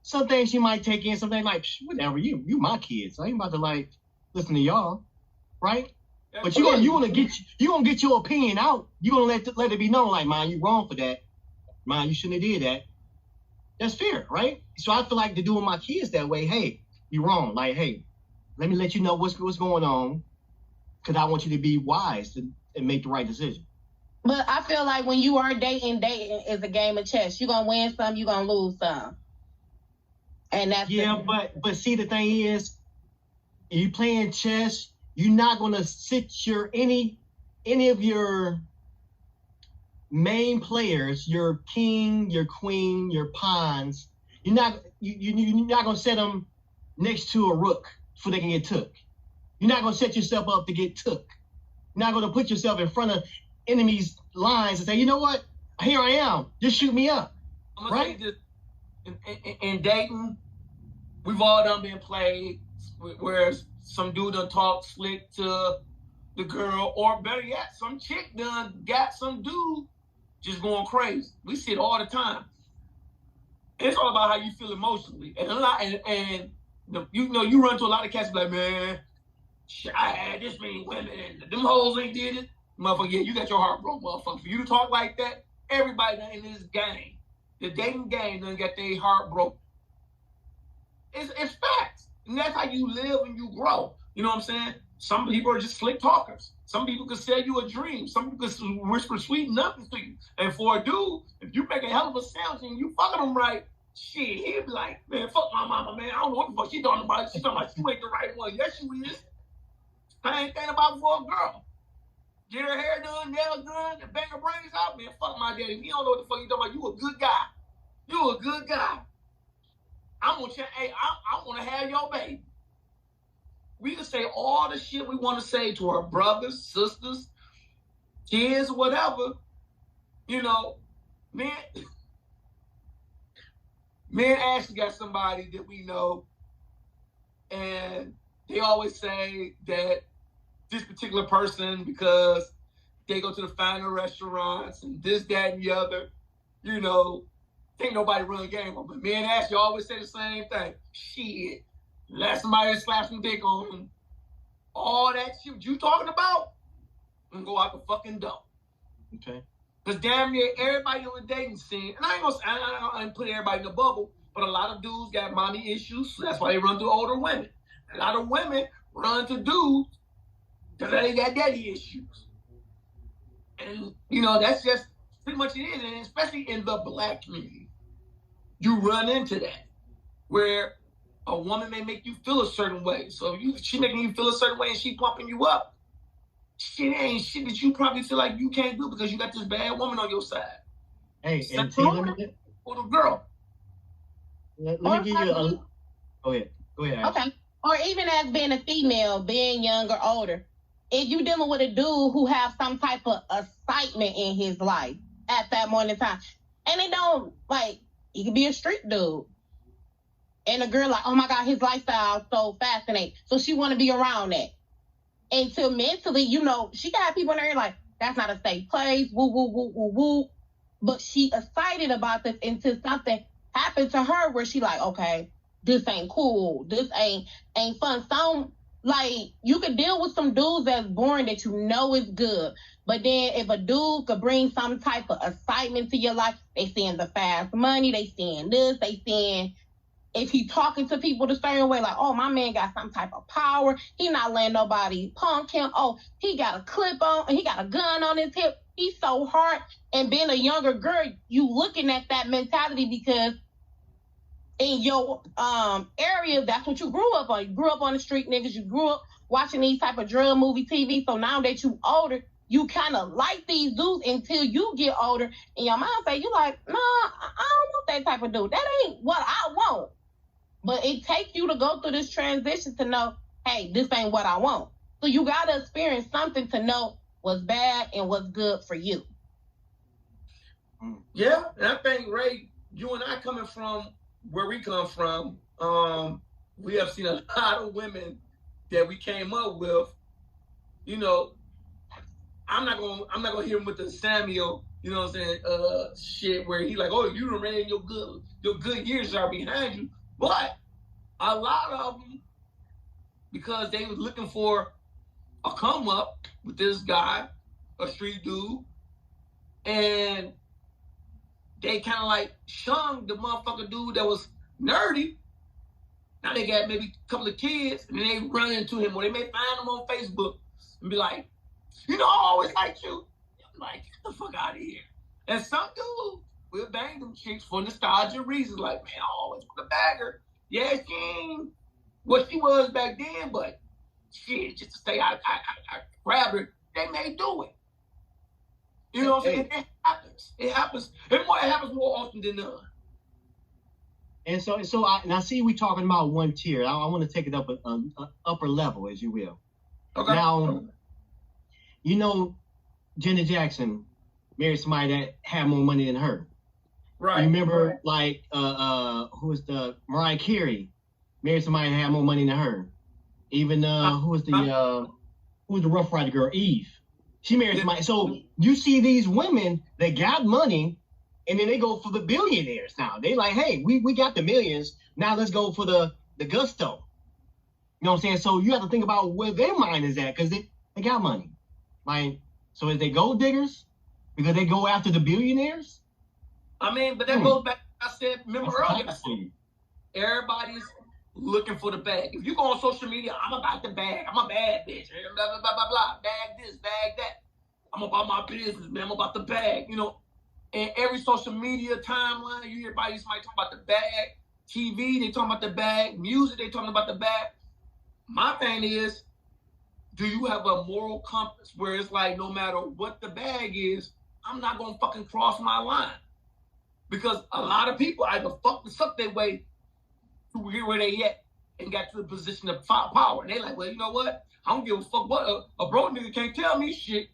some things you might take in, something like, whatever, you my kids. I ain't about to like listen to y'all, right? But you gonna get your opinion out. You gonna let it be known, like, man, you wrong for that. Man, you shouldn't have did that. That's fair, right? So I feel like to do with my kids that way, hey, you wrong. Like, hey, let me let you know what's going on, because I want you to be wise and make the right decision. But I feel like when you are dating is a game of chess. You're going to win some, you're going to lose some. And that's but see, the thing is, if you playing chess, you're not going to sit any of your main players, your king, your queen, your pawns, you're not going to set them next to a rook so they can get took. You're not going to set yourself up to get took. You're not going to put yourself in front of enemies' lines and say, you know what? Here I am. Just shoot me up. I'm gonna say this. In dating, we've all done been played where some dude done talk slick to the girl, or better yet, some chick done got some dude just going crazy. We see it all the time. It's all about how you feel emotionally. And you run to a lot of cats like, man, I had this many women, and them hoes ain't did it. Motherfucker, yeah, you got your heart broke, motherfucker. For you to talk like that, everybody in this game, the dating game, done got their heart broke. It's facts. And that's how you live and you grow. You know what I'm saying? Some people are just slick talkers. Some people can sell you a dream. Some people can whisper sweet nothings to you. And for a dude, if you make a hell of a sound and you fucking them right, shit, he'd be like, man, fuck my mama, man. I don't know what the fuck she talking about. She talking about you ain't the right one. Yes, you is. I ain't thinking about for a girl. Get her hair done, nails done, and bang her brains out, man. Fuck my daddy. If you don't know what the fuck you talking about, you a good guy. You a good guy. I'm gonna I want to have your baby. We can say all the shit we want to say to our brothers, sisters, kids, whatever. You know, man actually got somebody that we know, and they always say that this particular person, because they go to the finer restaurants and this, that, and the other, you know, ain't nobody run game on. But me and Ashley always say the same thing. Shit, let somebody slap some dick on him. All that shit you talking about, and go out the fucking door. Okay. Because damn near everybody on the dating scene, and I ain't put everybody in a bubble, but a lot of dudes got mommy issues, so that's why they run to older women. A lot of women run to dudes because they got daddy issues. And, you know, that's just pretty much it is, and especially in the black community. You run into that, where a woman may make you feel a certain way. So she making you feel a certain way and she pumping you up. Shit ain't shit that you probably feel like you can't do because you got this bad woman on your side. Hey, and T, for the girl. Let me give you a... Go ahead. Okay. Or even as being a female, being young or older, if you dealing with a dude who have some type of excitement in his life at that moment in time, and it don't, like, he could be a street dude. And a girl like, oh my God, his lifestyle so fascinating. So she want to be around that. Until mentally, you know, she got people in her ear like, that's not a safe place, woo, woo, woo, woo, woo. But she excited about this until something happened to her where she like, okay, this ain't cool. This ain't fun. Some, like, you could deal with some dudes that's boring that you know is good. But then if a dude could bring some type of excitement to your life, they seeing the fast money, they seeing this, they seeing if he talking to people the certain way, like, oh, my man got some type of power. He not letting nobody punk him. Oh, he got a clip on, and he got a gun on his hip. He's so hard. And being a younger girl, you looking at that mentality because in your area, that's what you grew up on. You grew up on the street, niggas. You grew up watching these type of drug movie TV. So now that you older, you kind of like these dudes until you get older. And your mom say, you like, nah, I don't want that type of dude. That ain't what I want. But it takes you to go through this transition to know, hey, this ain't what I want. So you got to experience something to know what's bad and what's good for you. Yeah, and I think, Ray, you and I coming from where we come from, we have seen a lot of women that we came up with. You know, I'm not gonna hear him with the Samuel, you know what I'm saying, shit where he like, oh, you done ran your good years are behind you. But a lot of them, because they was looking for a come up with this guy, a street dude, and they kind of like shunned the motherfucker dude that was nerdy. Now they got maybe a couple of kids, and then they run into him, or they may find him on Facebook and be like, you know, I always liked you. I'm like, get the fuck out of here. And some dudes will bang them chicks for nostalgia reasons, like, man, I always want to bag her. Yeah, she ain't what she was back then, but shit, just to say I grabbed her, they may do it. You know what I'm saying? It happens. It happens more often than none. And so I see we talking about one tier. I want to take it up an upper level, as you will. Okay. Now, you know, Janet Jackson married somebody that had more money than her. Right. You remember, like, who was the Mariah Carey married somebody that had more money than her. Even who was the Rough Rider girl, Eve? She married somebody. So you see these women that got money, and then they go for the billionaires now. They like, hey, we got the millions. Now let's go for the gusto. You know what I'm saying? So you have to think about where their mind is at, because they got money. Like, so is they gold diggers? Because they go after the billionaires? I mean, but that goes back, I said, remember earlier, I said, That's everybody's looking for the bag. If you go on social media, I'm about the bag. I'm a bad bitch. Blah, blah, blah, blah, blah. Bag this, bag that. I'm about my business, man. I'm about the bag. You know, and every social media timeline, you hear somebody talking about the bag. TV, they talking about the bag. Music, they talking about the bag. My thing is, do you have a moral compass where it's like, no matter what the bag is, I'm not going to fucking cross my line? Because a lot of people either fucked this up their way to get where they at and got to the position of power. And they like, well, you know what? I don't give a fuck what a broke nigga can't tell me shit.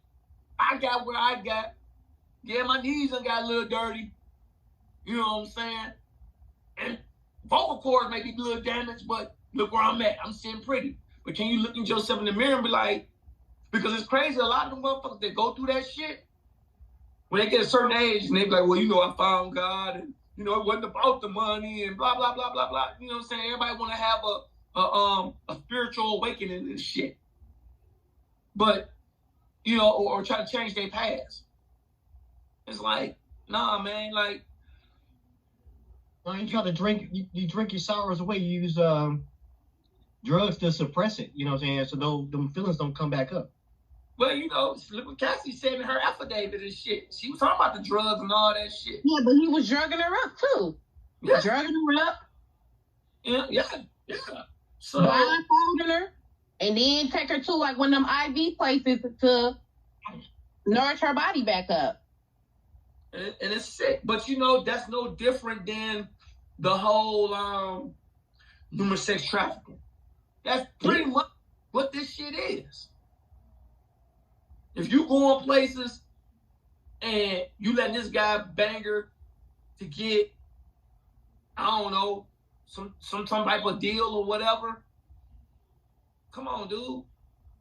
I got where I got. Yeah, my knees done got a little dirty. You know what I'm saying? And vocal cords may be a little damaged, but look where I'm at. I'm sitting pretty. But can you look at yourself in the mirror and be like, because it's crazy, a lot of them motherfuckers that go through that shit, when they get a certain age, and they be like, well, you know, I found God, and, you know, it wasn't about the money, and blah, blah, blah, blah, blah. You know what I'm saying? Everybody want to have a spiritual awakening in this shit. But, you know, or try to change their past. It's like, nah, man, like. you got to drink, you drink your sorrows away. You use drugs to suppress it, you know what I'm saying? So them feelings don't come back up. Well, you know, look what Cassie said in her affidavit and shit. She was talking about the drugs and all that shit. Yeah, but he was drugging her up too. Yeah. Drugging her up. Yeah. So blindfolding her, and then take her to like one of them IV places to nourish her body back up. And it's sick. But you know, that's no different than the whole human sex trafficking. That's pretty much what this shit is. If you go on places and you let this guy bang her to get, I don't know, some type of deal or whatever, come on, dude.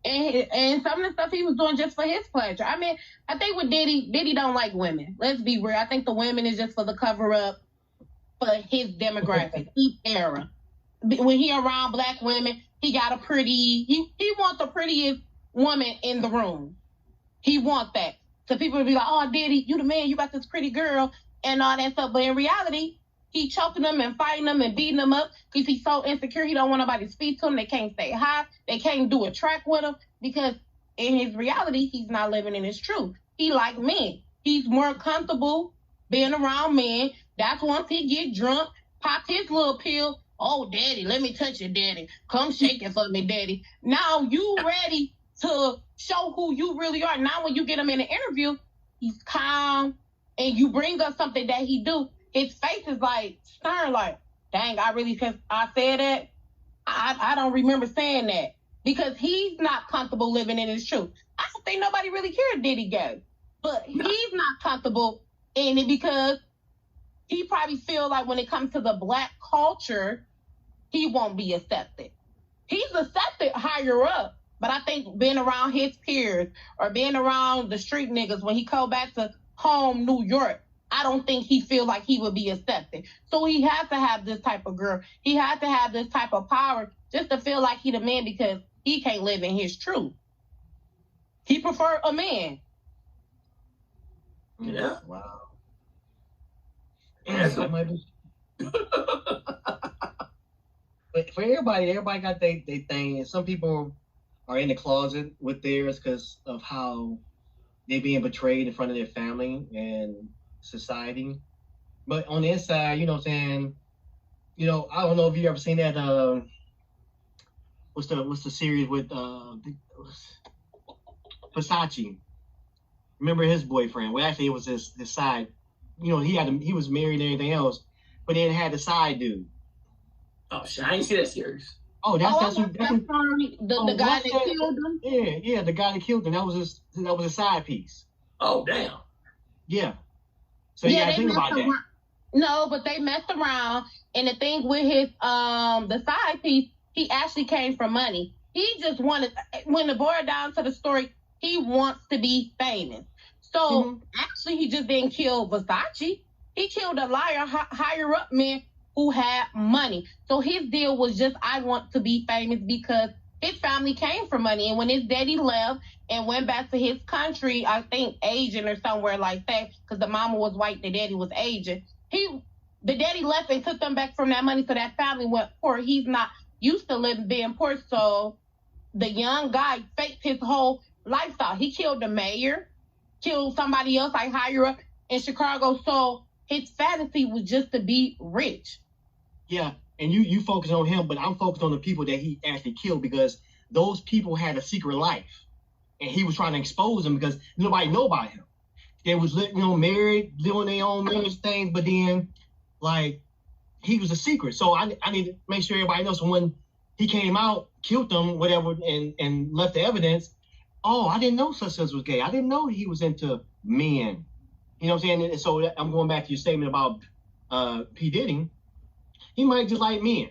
And some of the stuff he was doing just for his pleasure. I mean, I think with Diddy don't like women. Let's be real. I think the women is just for the cover up for his demographic, his era. When he around black women, he got a pretty, he wants the prettiest woman in the room. He wants that. So people will be like, oh, Diddy, you the man, you got this pretty girl and all that stuff. But in reality, he choking them and fighting them and beating them up because he's so insecure. He don't want nobody to speak to him. They can't stay high. They can't do a track with him because in his reality, he's not living in his truth. He like men. He's more comfortable being around men. That's once he get drunk, pop his little pill. Oh, daddy, let me touch you, daddy. Come shake it for me, daddy. Now you ready to show who you really are. Now when you get him in an interview, he's calm and you bring up something that he do. His face is like stern, like, dang, I said that. I don't remember saying that because he's not comfortable living in his truth. I don't think nobody really cares Diddy go, but he's not comfortable in it because he probably feel like when it comes to the black culture, he won't be accepted. He's accepted higher up, but I think being around his peers or being around the street niggas when he go back to home, New York, I don't think he feel like he would be accepted. So he has to have this type of girl. He has to have this type of power just to feel like he the man because he can't live in his truth. He prefer a man. Yeah. Wow. Yeah, so But for everybody got their thing, and some people are in the closet with theirs because of how they being betrayed in front of their family and society. But on the inside, you know what I'm saying, you know, I don't know if you ever seen that what's the series with Versace. Remember his boyfriend? Well, actually it was his side. You know, he was married and everything else, but then had the side dude. Oh shit, I didn't see that series. Oh, The guy that killed him? Yeah, the guy that killed him. That was his side piece. Oh damn. Yeah. So you gotta think about that. No, but they messed around, and the thing with his the side piece, he actually came from money. He just wanted, when it boiled down to the story, he wants to be famous. So actually, he just didn't kill Versace. He killed a liar, higher up man who had money. So his deal was just, I want to be famous because his family came from money. And when his daddy left and went back to his country, I think Asian or somewhere like that, because the mama was white, the daddy was Asian. The daddy left and took them back from that money, so that family went poor. He's not used to living being poor, so the young guy faked his whole lifestyle. He killed the mayor, killed somebody else like higher up in Chicago, so his fantasy was just to be rich. Yeah, and you focus on him, but I'm focused on the people that he actually killed, because those people had a secret life, and he was trying to expose them because nobody know about him. They was married, doing their own marriage things, but then like he was a secret. So I need to make sure everybody knows. So when he came out, killed them, whatever, and left the evidence, oh, I didn't know such was gay. I didn't know he was into men. You know what I'm saying? And so I'm going back to your statement about P. Diddy. He might just like men.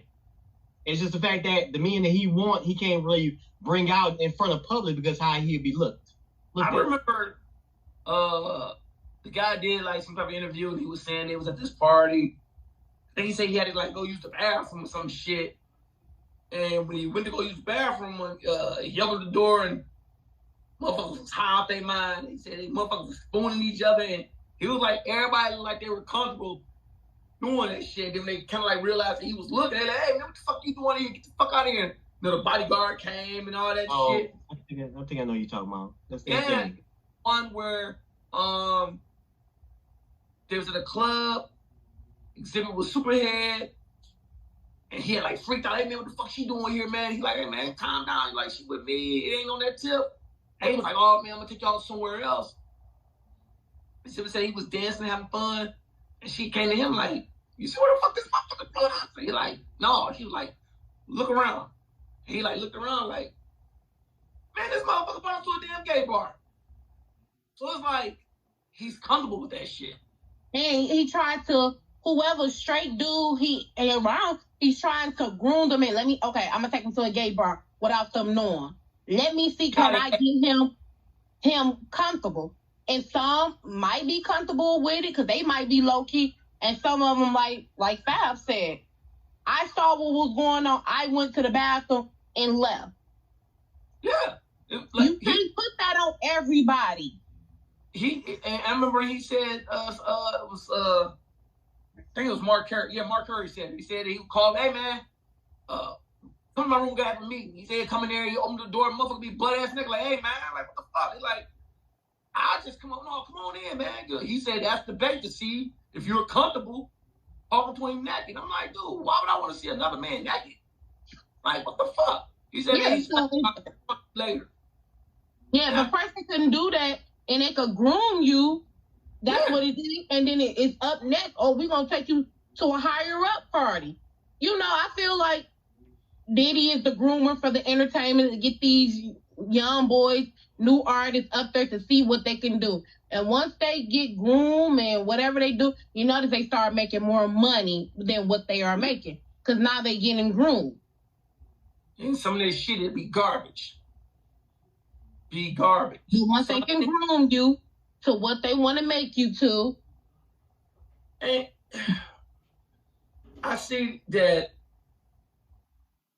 It's just the fact that the men that he can't really bring out in front of public because how he'd be looked I remember the guy did like some type of interview and he was saying it was at this party. I think he said he had to like go use the bathroom or some shit. And when he went to go use the bathroom, he yelled at the door and motherfuckers was high off their mind. He said they motherfuckers was spooning each other, and he was like, everybody looked like they were comfortable doing that shit. Then they kind of like realized that he was looking. They like, hey, man, what the fuck you doing here? Get the fuck out of here. The bodyguard came and all that shit. I think I know what you're talking about. That's one where they was at a club, Exhibit was Superhead, and he had like freaked out. Hey man, what the fuck she doing here, man? He's like, hey man, calm down. He's like, she with me. It ain't on that tip. And he was like, oh man, I'm gonna take y'all somewhere else. Exhibit said he was dancing, having fun, and she came to him like, you see what the fuck this motherfucker doing? So he like, no. She was like, look around. And he like looked around like, man, this motherfucker brought us to a damn gay bar. So it's like, he's comfortable with that shit. And he tried to, whoever straight dude he's trying to groom them in. I'm gonna take him to a gay bar without them knowing. Let me see, can I get him comfortable? And some might be comfortable with it because they might be low key, and some of them, like Fab said, I saw what was going on. I went to the bathroom and left. Yeah, you can't put that on everybody. And I remember he said it was I think it was Mark Curry. Yeah, Mark Curry said it. He said he called, hey man, come to my room, guy, for me. He said come in there, he opened the door, motherfucker be butt ass nigga like, hey man, I'm like what the fuck? He's like, I just come on in, man. Good. He said that's the bait to see if you're comfortable talking to him naked. I'm like, dude, why would I want to see another man naked? Like, what the fuck? He said he's later. Yeah, the person couldn't do that and they could groom you. That's what it is. And then it's up next. Oh, we're going to take you to a higher up party. You know, I feel like Diddy is the groomer for the entertainment to get these young boys, new artists up there to see what they can do. And once they get groomed and whatever they do, you notice they start making more money than what they are making. Because now they're getting groomed. And some of this shit, it be garbage. But once they can groom you to what they want to make you to. And I see that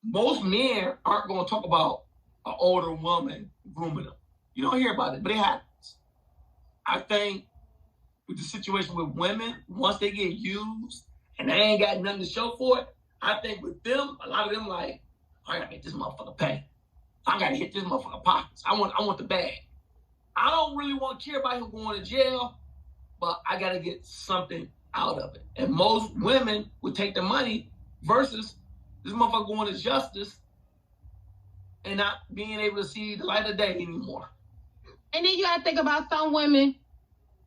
most men aren't going to talk about an older woman grooming them. You don't hear about it, but it happens. I think with the situation with women, once they get used and they ain't got nothing to show for it, I think with them, a lot of them like, I gotta make this motherfucker pay. I gotta hit this motherfucker pockets. I want the bag. I don't really want to care about him going to jail, but I gotta get something out of it. And most women would take the money versus this motherfucker going to justice and not being able to see the light of day anymore. And then you gotta think about some women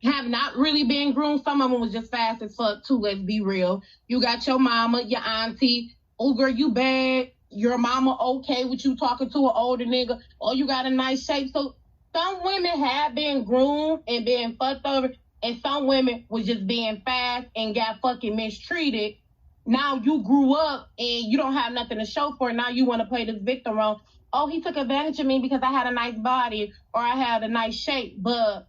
have not really been groomed. Some of them was just fast as fuck too, let's be real. You got your mama, your auntie, oh girl, you bad. Your mama okay with you talking to an older nigga, or you got a nice shape. So some women have been groomed and been fucked over, and some women was just being fast and got fucking mistreated. Now you grew up and you don't have nothing to show for it. Now you want to play this victim role. Oh, he took advantage of me because I had a nice body or I had a nice shape. But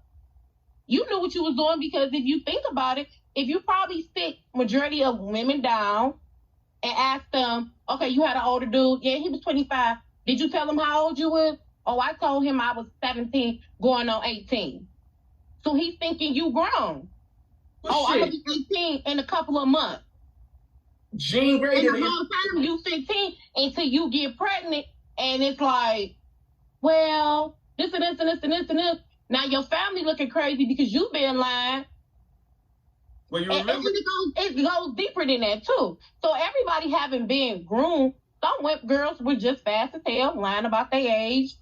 you knew what you was doing, because if you think about it, if you probably sit majority of women down and ask them, okay, you had an older dude. Yeah, he was 25. Did you tell him how old you was? Oh, I told him I was 17 going on 18. So he's thinking you grown. Well, I'm going to be 18 in a couple of months. Jean Grey. And the whole time you 15 until you get pregnant, and it's like, well, this and this and this and this and this. Now your family looking crazy because you been lying. Well, you remember it goes deeper than that too. So everybody having been groomed. Some girls were just fast as hell, lying about their age,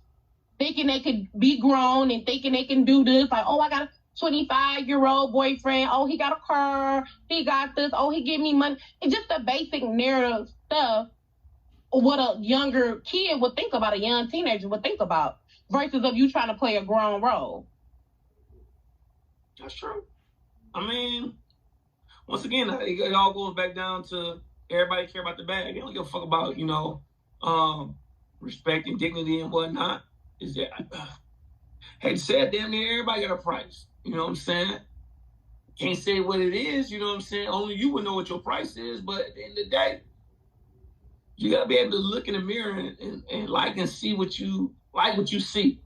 thinking they could be grown and thinking they can do this. Like, oh, I got a 25-year-old boyfriend. Oh, he got a car. He got this. Oh, he give me money. It's just the basic narrative stuff. What a younger kid would think about, a young teenager would think about, versus of you trying to play a grown role. That's true. I mean, once again, it all goes back down to everybody care about the bag. They don't give a fuck about, respect and dignity and whatnot. Is that, hate to say it, damn near everybody got a price. You know what I'm saying? Can't say what it is, you know what I'm saying? Only you would know what your price is, but at the end of the day, you gotta be able to look in the mirror and like and see what you see.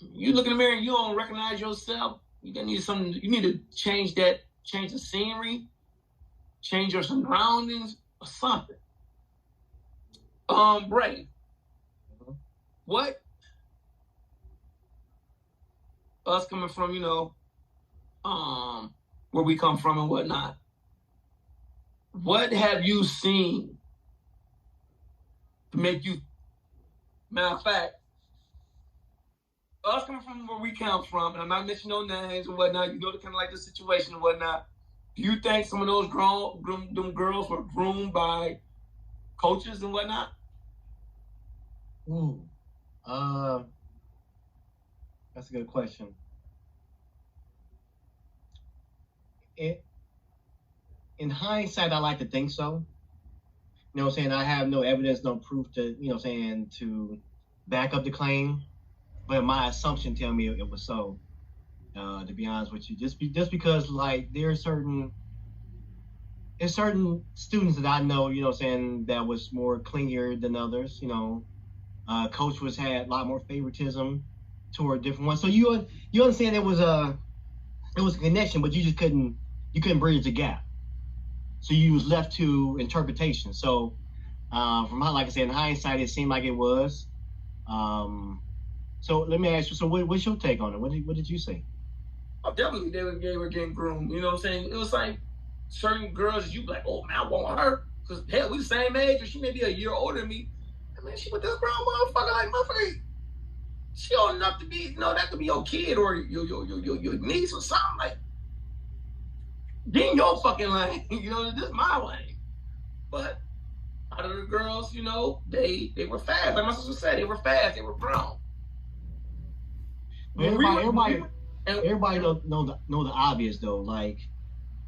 You look in the mirror and you don't recognize yourself, you need to change the scenery, change your surroundings or something. Brave. What? Us coming from, where we come from and whatnot. What have you seen to make you, matter of fact, us coming from where we come from, and I'm not mentioning no names and whatnot, you know, kind of like the situation and whatnot. Do you think some of those them girls were groomed by coaches and whatnot? Ooh, that's a good question. In hindsight, I like to think so. You know what I'm saying? I have no evidence, no proof to, to back up the claim. But my assumption tell me it was so, to be honest with you. Just because, like, there's certain students that I know, that was more clingier than others, Coach had a lot more favoritism toward different ones. So you understand it was a connection, but you couldn't bridge the gap. So you was left to interpretation. So like I said, in hindsight, it seemed like it was. So let me ask you, so what's your take on it? What did you say? Oh, definitely they were getting groomed. You know what I'm saying? It was like certain girls, you be like, oh man, I want her. Because hell, we the same age, or she may be a year older than me. I mean, she with this grown motherfucker, like motherfucker. She old enough to be, that could be your kid or your niece or something. Like, get in your fucking lane. This is my lane. But out of the girls, they were fast. Like my sister said, they were fast. They were grown. Everybody know the obvious though. Like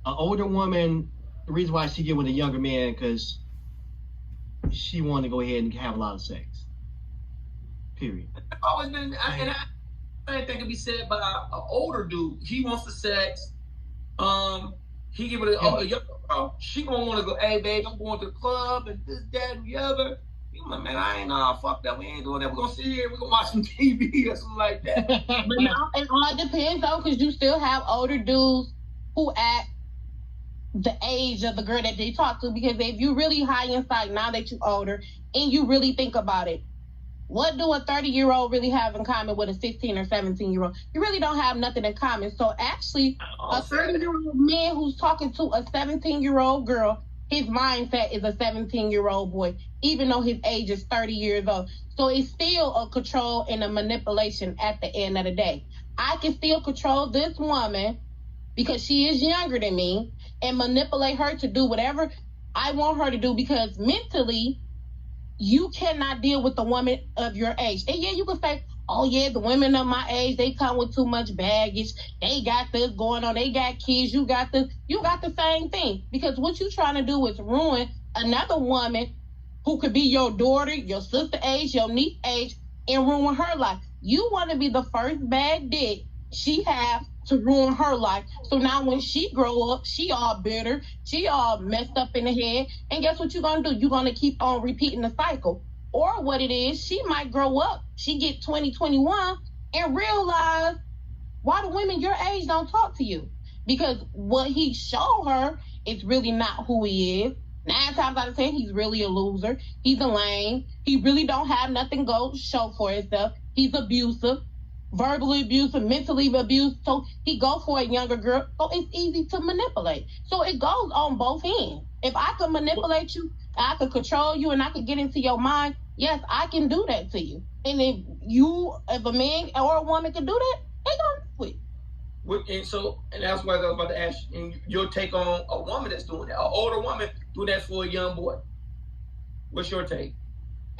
an older woman, the reason why she get with a younger man because she wanted to go ahead and have a lot of sex. Period. It's always been, and I think it be said by an older dude. He wants the sex. He give it a younger girl. She gonna want to go. Hey, babe, I'm going to the club and this, that, and the other. I'm like, man, I ain't fuck that. We ain't doing that. We're gonna sit here. We're gonna watch some TV or something like that. But it all depends though, because you still have older dudes who act the age of the girl that they talk to. Because if you really high inside now that you're older and you really think about it, what do a 30-year-old really have in common with a 16 or 17-year-old? You really don't have nothing in common. So actually, a 30-year-old man who's talking to a 17-year-old girl, his mindset is a 17-year-old boy, even though his age is 30 years old. So it's still a control and a manipulation at the end of the day. I can still control this woman because she is younger than me and manipulate her to do whatever I want her to do because mentally, you cannot deal with the woman of your age. And yeah, you can say, oh yeah, the women of my age, they come with too much baggage. They got this going on. They got kids. You got this. You got the same thing. Because what you're trying to do is ruin another woman who could be your daughter, your sister age, your niece age, and ruin her life. You want to be the first bad dick she have to ruin her life. So now when she grow up, she all bitter, she all messed up in the head. And guess what you're gonna do? You're gonna keep on repeating the cycle. Or what it is, she might grow up, she get 20, 21, and realize why the women your age don't talk to you. Because what he showed her is really not who he is. 9 times out of 10, he's really a loser. He's a lame. He really don't have nothing go show for himself. He's abusive, verbally abusive, mentally abused. So he go for a younger girl. So it's easy to manipulate. So it goes on both ends. If I could manipulate you, I could control you, and I could get into your mind, yes, I can do that to you. And if a man or a woman can do that, they gonna do it. And that's why I was about to ask you, and your take on a woman that's doing that, an older woman doing that for a young boy. What's your take?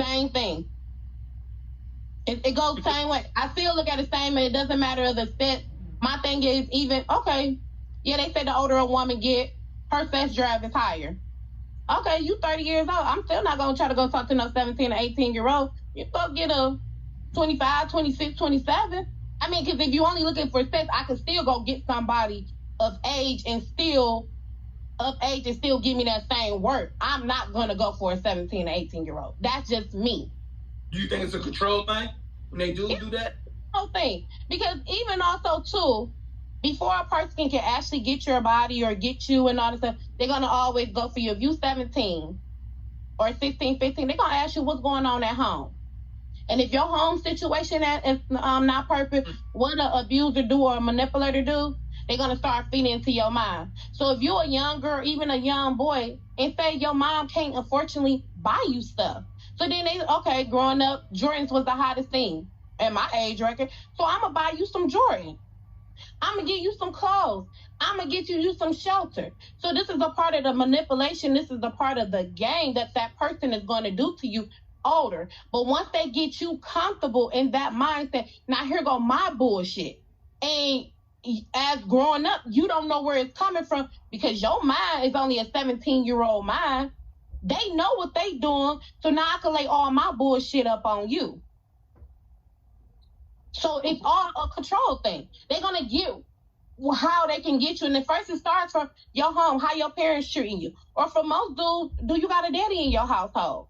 Same thing. It goes the same way. I still look at it the same way. It doesn't matter of the sex. My thing is they say the older a woman get, her sex drive is higher. Okay, you 30 years old. I'm still not going to try to go talk to no 17 or 18-year-old. You go get a 25, 26, 27. I mean, because if you only looking for sex, I could still go get somebody of age and still give me that same work. I'm not going to go for a 17 or 18-year-old. That's just me. Do you think it's a control thing when they do that? No thing. Because even also, too, before a person can actually get your body or get you and all this stuff, they're going to always go for you. If you 17 or 16, 15, they're going to ask you what's going on at home. And if your home situation is not perfect, what an abuser do or a manipulator do, they're going to start feeding into your mind. So if you're a young girl, even a young boy, and say your mom can't unfortunately buy you stuff. So then growing up, Jordans was the hottest thing at my age record. So I'm going to buy you some Jordans. I'm going to get you some clothes. I'm going to get you some shelter. So this is a part of the manipulation. This is a part of the game that person is going to do to you older. But once they get you comfortable in that mindset, now here go my bullshit. And as growing up, you don't know where it's coming from because your mind is only a 17-year-old mind. They know what they doing, so now I can lay all my bullshit up on you. So it's all a control thing. They're going to get how they can get you. And the first it starts from your home, how your parents treating you. Or for most dudes, do you got a daddy in your household?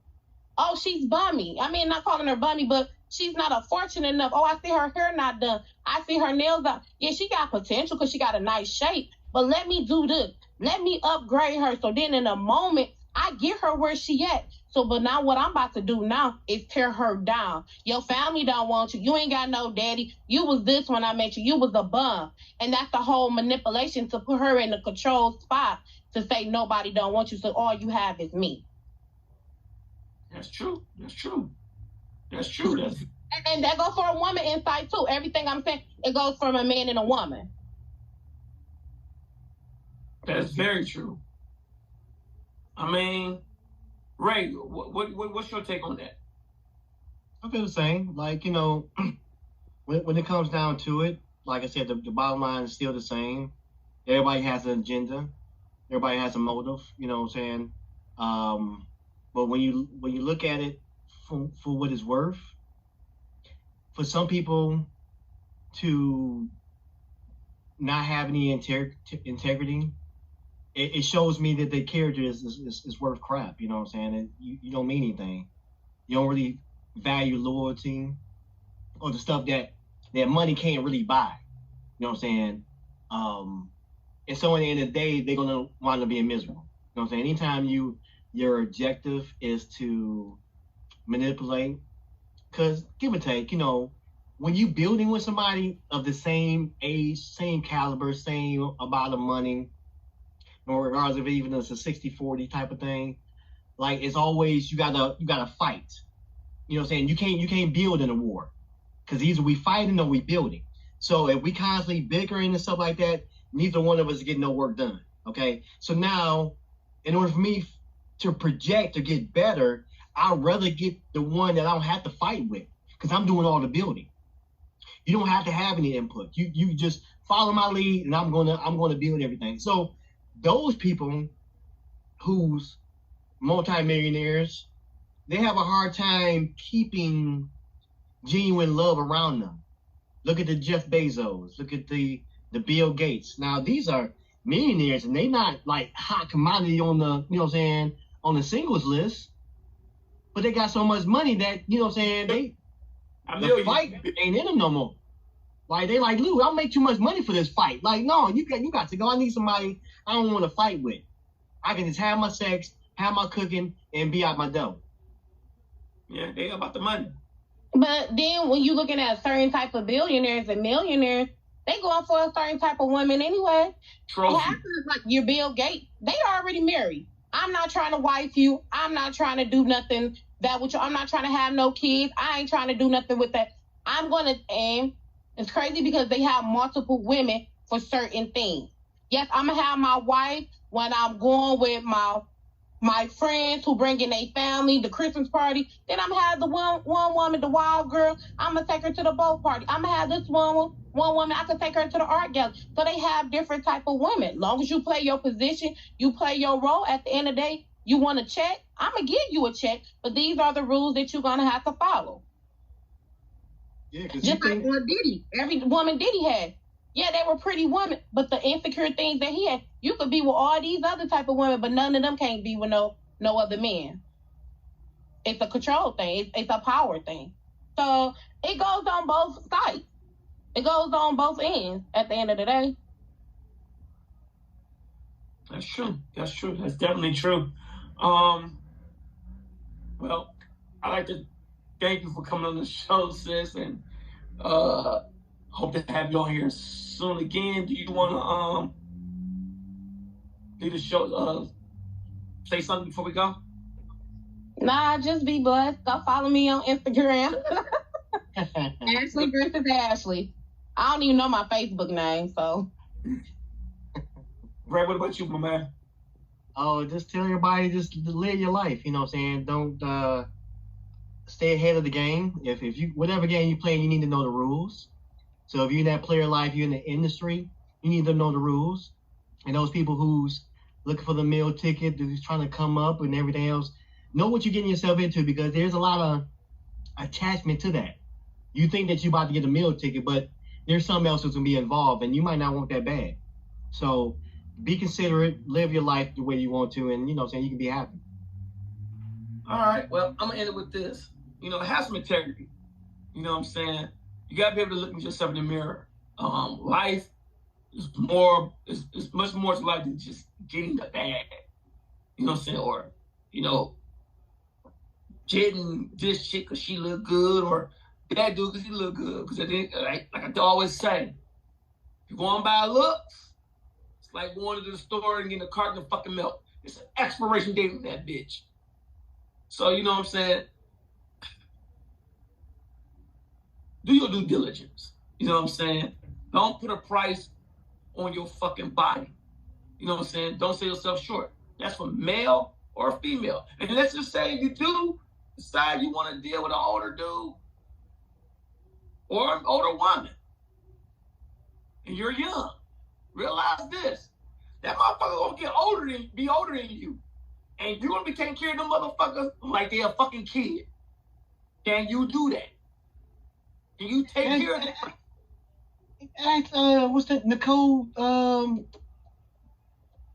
Oh, she's bummy. I mean, not calling her bummy, but she's not fortunate enough. Oh, I see her hair not done. I see her nails done. Yeah, she got potential because she got a nice shape. But let me do this. Let me upgrade her. So then in a moment, I get her where she at. So, but now what I'm about to do now is tear her down. Your family don't want you. You ain't got no daddy. You was this when I met you. You was a bum. And that's the whole manipulation to put her in the control spot to say nobody don't want you. So all you have is me. That's true. And that goes for a woman inside too. Everything I'm saying, it goes from a man and a woman. That's very true. I mean, Ray, what's your take on that? I feel the same. Like, when it comes down to it, like I said, the bottom line is still the same. Everybody has an agenda. Everybody has a motive. You know what I'm saying? But when you look at it for what it's worth, for some people to not have any integrity, it shows me that their character is worth crap. You know what I'm saying? You don't mean anything. You don't really value loyalty or the stuff that money can't really buy. You know what I'm saying? And so at the end of the day, they're going to wind up being miserable. You know what I'm saying? Anytime your objective is to manipulate, because give or take, when you building with somebody of the same age, same caliber, same amount of money, or regardless if even it's a 60-40 type of thing, like it's always you gotta fight. You know what I'm saying? You can't build in a war, because either we fighting or we building. So if we constantly bickering and stuff like that, neither one of us is getting no work done. Okay, so now in order for me to project or get better, I'd rather get the one that I don't have to fight with, because I'm doing all the building. You don't have to have any input. You just follow my lead, and I'm gonna build everything. So those people who's multimillionaires, they have a hard time keeping genuine love around them. Look at the Jeff Bezos. Look at the the Bill Gates. Now, these are millionaires, and they not like hot commodity on the, you know what I'm saying, on the singles list. But they got so much money that, you know what I'm saying, the fight ain't in them no more. Like, they like, Lou, I'll make too much money for this fight. Like, no, you got to go. I need somebody I don't want to fight with. I can just have my sex, have my cooking, and be out my dough. Yeah, they about the money. But then when you looking at certain type of billionaires and millionaires, they going for a certain type of woman anyway. Trophy. Like your Bill Gates, they already married. I'm not trying to wife you. I'm not trying to do nothing that with you. I'm not trying to have no kids. I ain't trying to do nothing with that. I'm going to, and it's crazy because they have multiple women for certain things. Yes, I'm going to have my wife when I'm going with my friends who bring in their family, the Christmas party. Then I'm going to have the one woman, the wild girl. I'm going to take her to the boat party. I'm going to have this one woman, I can take her to the art gallery. So they have different type of women. Long as you play your position, you play your role, at the end of the day, you want a check, I'm going to give you a check, but these are the rules that you're going to have to follow. Yeah, just like Diddy. Every woman Diddy had. Yeah, they were pretty women, but the insecure things that he had, you could be with all these other type of women, but none of them can't be with no other men. It's a control thing. It's a power thing. So it goes on both sides. It goes on both ends at the end of the day. That's true. That's true. That's definitely true. Well, I'd like to thank you for coming on the show, sis, and hope to have you on here soon again. Do you want to do the show? Say something before we go? Nah, just be blessed. Go follow me on Instagram. Ashley Griffith Ashley. I don't even know my Facebook name, so. Ray, what about you, my man? Oh, just tell everybody just to live your life. You know what I'm saying? Don't stay ahead of the game. If you whatever game you play, you need to know the rules. So if you're in that player life, you're in the industry, you need to know the rules. And those people who's looking for the meal ticket, who's trying to come up and everything else, know what you're getting yourself into, because there's a lot of attachment to that. You think that you're about to get a meal ticket, but there's something else that's going to be involved, and you might not want that bad. So be considerate, live your life the way you want to, and, you know what I'm saying, you can be happy. All right, well, I'm going to end it with this. You know, have some integrity. You know what I'm saying? You got to be able to look at yourself in the mirror. Life is much more to life than just getting the bag. You know what I'm saying? Or, you know, getting this chick because she look good, or that dude because he look good. Because like I always say, if you're going by looks, it's like going to the store and getting a carton of fucking milk. It's an expiration date on that bitch. So, you know what I'm saying? Do your due diligence. You know what I'm saying? Don't put a price on your fucking body. You know what I'm saying? Don't sell yourself short. That's for male or female. And let's just say you do decide you want to deal with an older dude or an older woman, and you're young. Realize this: that motherfucker gonna be older than you, and you're gonna be taking care of them motherfuckers like they're a fucking kid. Can you do that? Can you take care of that? What's that? Nicole,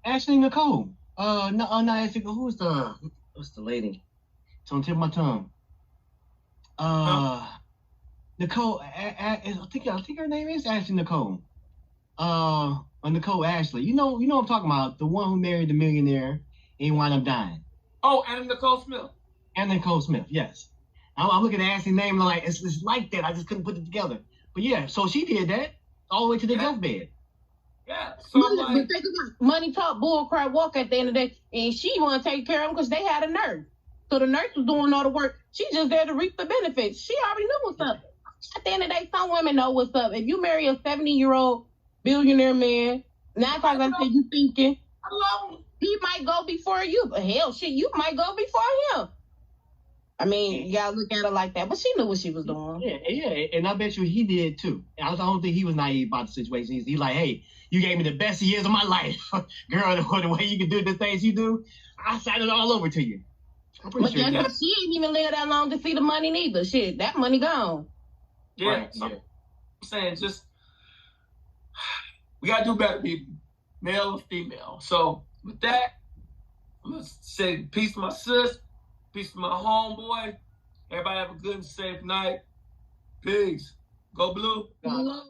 Ashley Nicole. No, Ashley, what's the lady? It's on the tip of my tongue. Nicole, I think her name is Ashley Nicole. Nicole Ashley. You know what I'm talking about. The one who married the millionaire and wound up dying. Oh, Anna Nicole Smith. Anna Nicole Smith, yes. I'm looking at Ashley's name and I'm like, it's like that. I just couldn't put it together. But yeah, so she did that all the way to the deathbed. Yeah. So but think about money talk, bull crap walk at the end of the day, and she want to take care of them because they had a nurse. So the nurse was doing all the work. She just there to reap the benefits. She already knew what's up. At the end of the day, some women know what's up. If you marry a 70-year-old billionaire man, 9 times out of 10 you thinking, I love him. He might go before you. But hell, shit, you might go before him. I mean, you gotta look at it like that. But she knew what she was doing. Yeah, and I bet you he did too. I don't think he was naive about the situation. He's like, hey, you gave me the best years of my life. Girl, the way you can do the things you do, I signed it all over to you. I'm pretty sure. But she ain't even live that long to see the money neither. Shit, that money gone. Yeah, Right, so I'm saying just We gotta do better, people, male or female. So with that, I'm gonna say peace to my sis, peace to my homeboy. Everybody have a good and safe night. Peace. Go Blue. Blue.